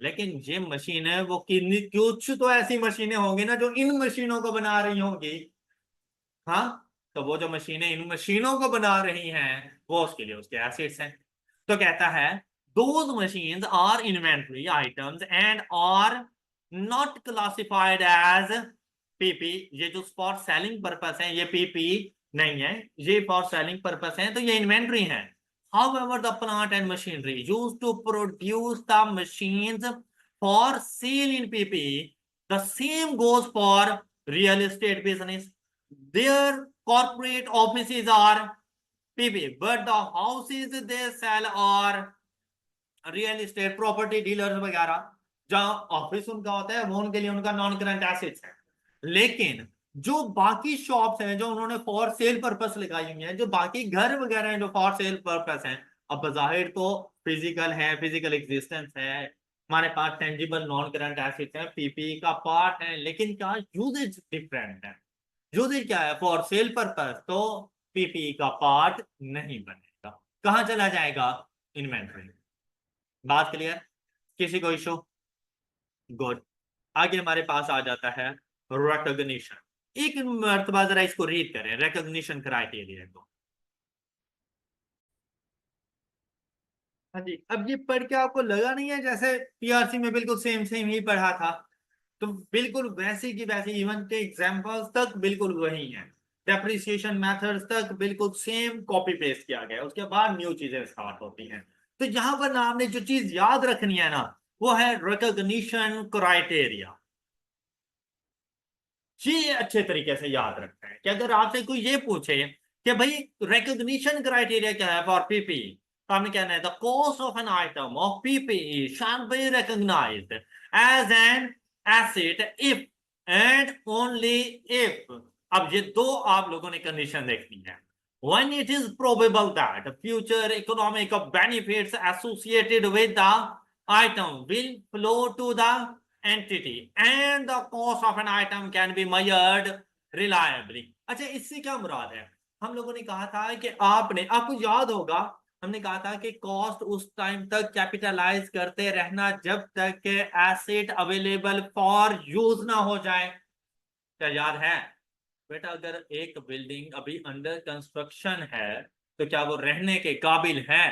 लेकिन ये मशीन है वो कितनी, कुछ तो ऐसी मशीनें होंगी ना जो इन मशीनों को बना रही होंगी। हाँ, तो वो जो मशीनें इन मशीनों को बना रही हैं वो उसके लिए उसके एसेट्स हैं। तो कहता है those machines are inventory items and are not classified as PP। ये जो फॉर सेलिंग पर्पस है ये PP नहीं है, ये फॉर सेलिंग पर्पस है, तो ये इन्वेंट्री है। However, the plant and machinery used to produce the machines for sale in PP, the same goes for real estate business. Their corporate offices are PP, but the houses they sell are real estate property dealers वगैरह। जहां office उनका होता है वो उनके लिए उनका non current assets है। लेकिन जो बाकी शॉप्स हैं जो उन्होंने फॉर सेल पर्पस लगाई हुई हैं, जो बाकी घर वगैरह हैं जो फॉर सेल पर्पस हैं, अब बाहिर तो फिजिकल है, फिजिकल एग्जिस्टेंस है, हमारे पास टेंजिबल नॉन करंट एसेट्स हैं, पीपीई का पार्ट है, लेकिन क्या यूजेज डिफरेंट है। यूजेज क्या है, फॉर सेल पर्पस तो पीपीई का पार्ट नहीं बनेगा, कहां चला जाएगा, इन्वेंटरी। बात क्लियर, किसी को इशू? गुड। आगे हमारे पास आ जाता है रिकॉग्निशन। एक मर्तबा जरा इसको रीड करें, रिकॉग्निशन क्राइटेरिया को। हाँ जी, अब ये पढ़ के आपको लगा नहीं है जैसे पीआरसी में बिल्कुल सेम सेम ही पढ़ा था? तो बिल्कुल वैसी की वैसी, इवन के एग्जांपल्स तक बिल्कुल वही है, डेप्रिसिएशन मेथड्स तक बिल्कुल सेम कॉपी पेस्ट किया गया, उसके बाद न्यू चीजें स्टार्ट होती हैं। तो यहां पर ना आपने जो चीज याद रखनी है ना, वो है रिकॉग्निशन क्राइटेरिया। ये अच्छे तरीके से याद रखते हैं कि अगर आपसे कोई ये पूछे कि भाई रिकॉग्निशन क्राइटेरिया क्या है फॉर पीपीई, तो आपने कहना है the cost of an item of PPE shall be recognised as an asset if and only if. अब ये दो आप लोगों ने कंडीशन देखनी है। when it is probable that future economic benefits associated with the item will flow to the entity and the cost of an item can be measured reliably। अच्छा, इससे क्या मुराद है? हम लोगों ने कहा था कि आपको याद होगा, हमने कहा था कि कॉस्ट उस टाइम तक कैपिटलाइज करते रहना जब तक के एसेट अवेलेबल फॉर यूज ना हो जाए। क्या याद है बेटा? अगर एक बिल्डिंग अभी अंडर कंस्ट्रक्शन है तो क्या वो रहने के काबिल है?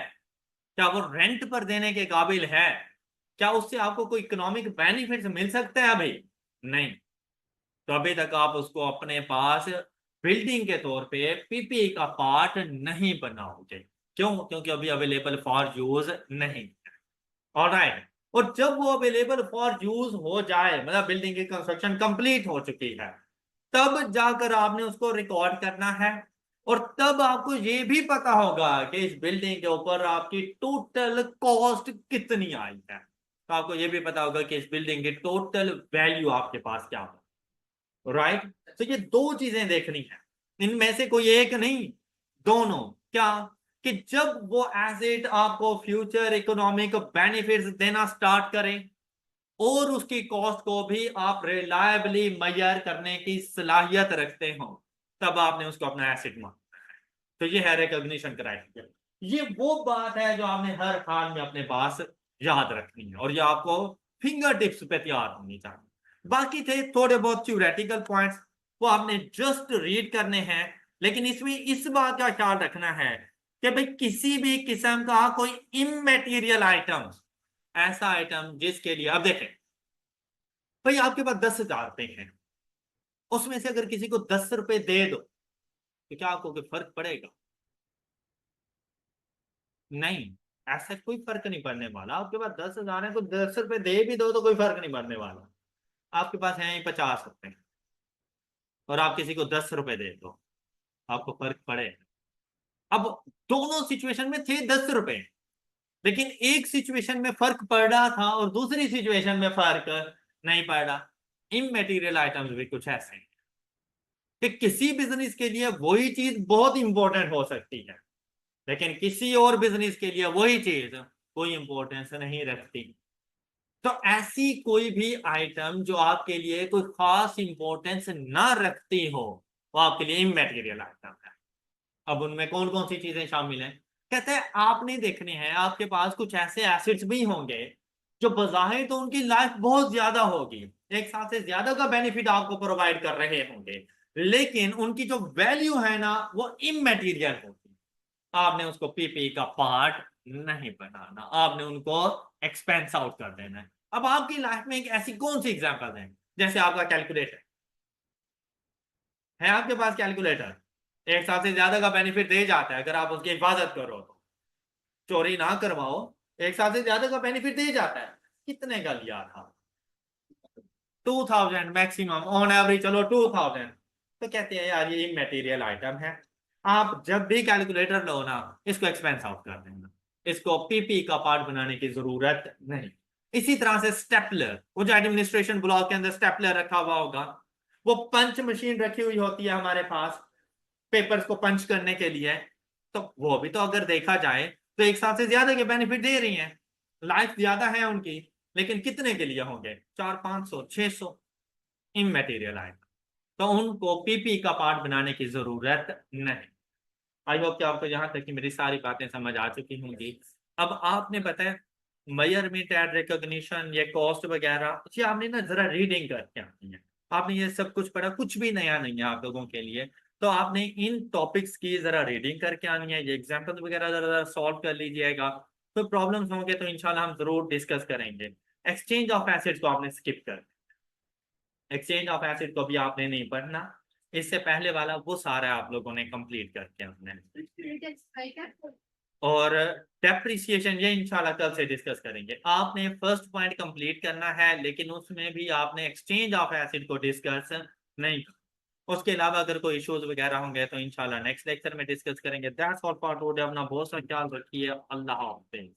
क्या वो रेंट पर देने के काबिल है? क्या उससे आपको कोई इकोनॉमिक बेनिफिट मिल सकता है? अभी नहीं। तो अभी तक आप उसको अपने पास बिल्डिंग के तौर पे पीपीई का पार्ट नहीं बनाओगे। क्यों? क्योंकि अभी अवेलेबल फॉर यूज नहीं। ऑलराइट। और जब वो अवेलेबल फॉर यूज हो जाए, मतलब बिल्डिंग की कंस्ट्रक्शन कंप्लीट हो चुकी है, तब जाकर आपने उसको रिकॉर्ड करना है। और तब आपको ये भी पता होगा कि इस बिल्डिंग के ऊपर आपकी टोटल कॉस्ट कितनी आई है। तो आपको ये भी पता होगा कि इस बिल्डिंग की टोटल वैल्यू आपके पास क्या है। राइट। तो ये दो चीजें देखनी है, इनमें से कोई एक नहीं, दोनों। क्या? कि जब वो एसेट आपको फ्यूचर इकोनॉमिक बेनिफिट्स देना स्टार्ट करें और उसकी कॉस्ट को भी आप रिलायबली मेजर करने की सलाहियत रखते हो, तब आपने उसको अपना एसेट माना। तो ये है रिकॉग्निशन क्राइटेरिया। ये वो बात है जो आपने हर हाल में अपने पास याद रखनी है, और ये आपको फिंगर टिप्स पे तैयार होनी चाहिए। बाकी थे थोड़े बहुत थ्योरेटिकल पॉइंट्स, वो आपने जस्ट रीड करने हैं। लेकिन इसमें इस बात का ख्याल रखना है कि भाई किसी भी किस्म का कोई इमैटेरियल आइटम, ऐसा आइटम जिसके लिए, अब देखें भाई आपके पास 10,000 रुपए हैं, उसमें से अगर किसी को 10 रुपए दे दो तो क्या आपको कोई फर्क पड़ेगा? नहीं, ऐसा कोई फर्क नहीं पड़ने वाला। आपके पास 10,000 है, को 10 रुपए दे भी दो तो कोई फर्क नहीं पड़ने वाला। आपके पास है ही 50 रुपए और आप किसी को 10 रुपए दे दो, आपको फर्क पड़े? अब दोनों सिचुएशन में थे 10 रुपए, लेकिन एक सिचुएशन में फर्क पड़ रहा था और दूसरी सिचुएशन में फर्क नहीं पड़ रहा। इमटेरियल आइटम्स भी कुछ ऐसे हैं कि किसी बिजनेस के लिए वही चीज बहुत इंपॉर्टेंट हो सकती है, लेकिन किसी और बिजनेस के लिए वही चीज कोई इंपॉर्टेंस नहीं रखती। तो ऐसी कोई भी आइटम जो आपके लिए कोई खास इंपॉर्टेंस ना रखती हो, वो आपके लिए इमैटेरियल आइटम है। अब उनमें कौन कौन सी चीजें शामिल हैं? कहते हैं आपने देखने हैं, आपके पास कुछ ऐसे एसेट्स भी होंगे जो बजाहिर तो उनकी लाइफ बहुत ज्यादा होगी, एक साल से ज्यादा का बेनिफिट आपको प्रोवाइड कर रहे होंगे, लेकिन उनकी जो वैल्यू है ना वो इमैटेरियल होगी। आपने उसको पीपी का पार्ट नहीं बनाना, आपने उनको एक्सपेंस आउट कर देना है। अब आपकी लाइफ में एक ऐसी कौन सी एग्जांपल है, जैसे आपका कैलकुलेटर है, आपके पास कैलकुलेटर एक साल से ज्यादा का बेनिफिट दे जाता है अगर आप उसकी हिफाजत करो तो, चोरी ना करवाओ, एक साल से ज्यादा का बेनिफिट दे जाता है। कितने का लिया था? 2,000 मैक्सिमम, ऑन एवरेज चलो 2,000। तो कहते हैं यार ये मटेरियल आइटम है, आप जब भी कैलकुलेटर लो ना इसको एक्सपेंस आउट कर देना, इसको पीपी का पार्ट बनाने की जरूरत नहीं। इसी तरह से स्टेपलर, वो जो एडमिनिस्ट्रेशन ब्लॉक के अंदर स्टेपलर रखा हुआ होगा, वो पंच मशीन रखी हुई होती है हमारे पास पेपर्स को पंच करने के लिए, तो वो भी तो अगर देखा जाए तो एक साल से ज्यादा के बेनिफिट दे रही हैं, लाइफ ज्यादा है उनकी, लेकिन कितने के लिए होंगे? 400-500-600 इमटेरियल आएगा, तो उनको पीपी का पार्ट बनाने की जरूरत नहीं। आई होप कि आपको यहाँ तक की मेरी सारी बातें समझ आ चुकी होंगी। अब आपने बताया मेजरमेंट एंड रिकॉग्निशन, ये कॉस्ट वगैरह, ये आपने ना जरा रीडिंग करके आनी है। आपने ये सब कुछ पढ़ा, कुछ भी नया नहीं है आप लोगों के लिए, तो आपने इन टॉपिक्स की जरा रीडिंग करके आनी है, ये एग्जाम्पल वगैरह जरा सॉल्व कर लीजिएगा। तो प्रॉब्लम्स होंगे तो इंशाल्लाह हम जरूर डिस्कस करेंगे। एक्सचेंज ऑफ एसेट्स को आपने स्किप कर, एक्सचेंज ऑफ एसेट को भी आपने नहीं पढ़ना, इससे पहले वाला वो सारा आप लोगों ने कंप्लीट करके आपने, और डेप्रिसिएशन ये इंशाल्लाह कल से डिस्कस करेंगे। आपने फर्स्ट पॉइंट कंप्लीट करना है, लेकिन उसमें भी आपने एक्सचेंज ऑफ एसेट को डिस्कस नहीं। उसके अलावा अगर कोई इश्यूज वगैरह होंगे तो इंशाल्लाह नेक्स्ट लेक्चर में डिस्कस करेंगे। That's all for today. अपना बहुत सा ख्याल रखिए। अल्लाह हाफिज।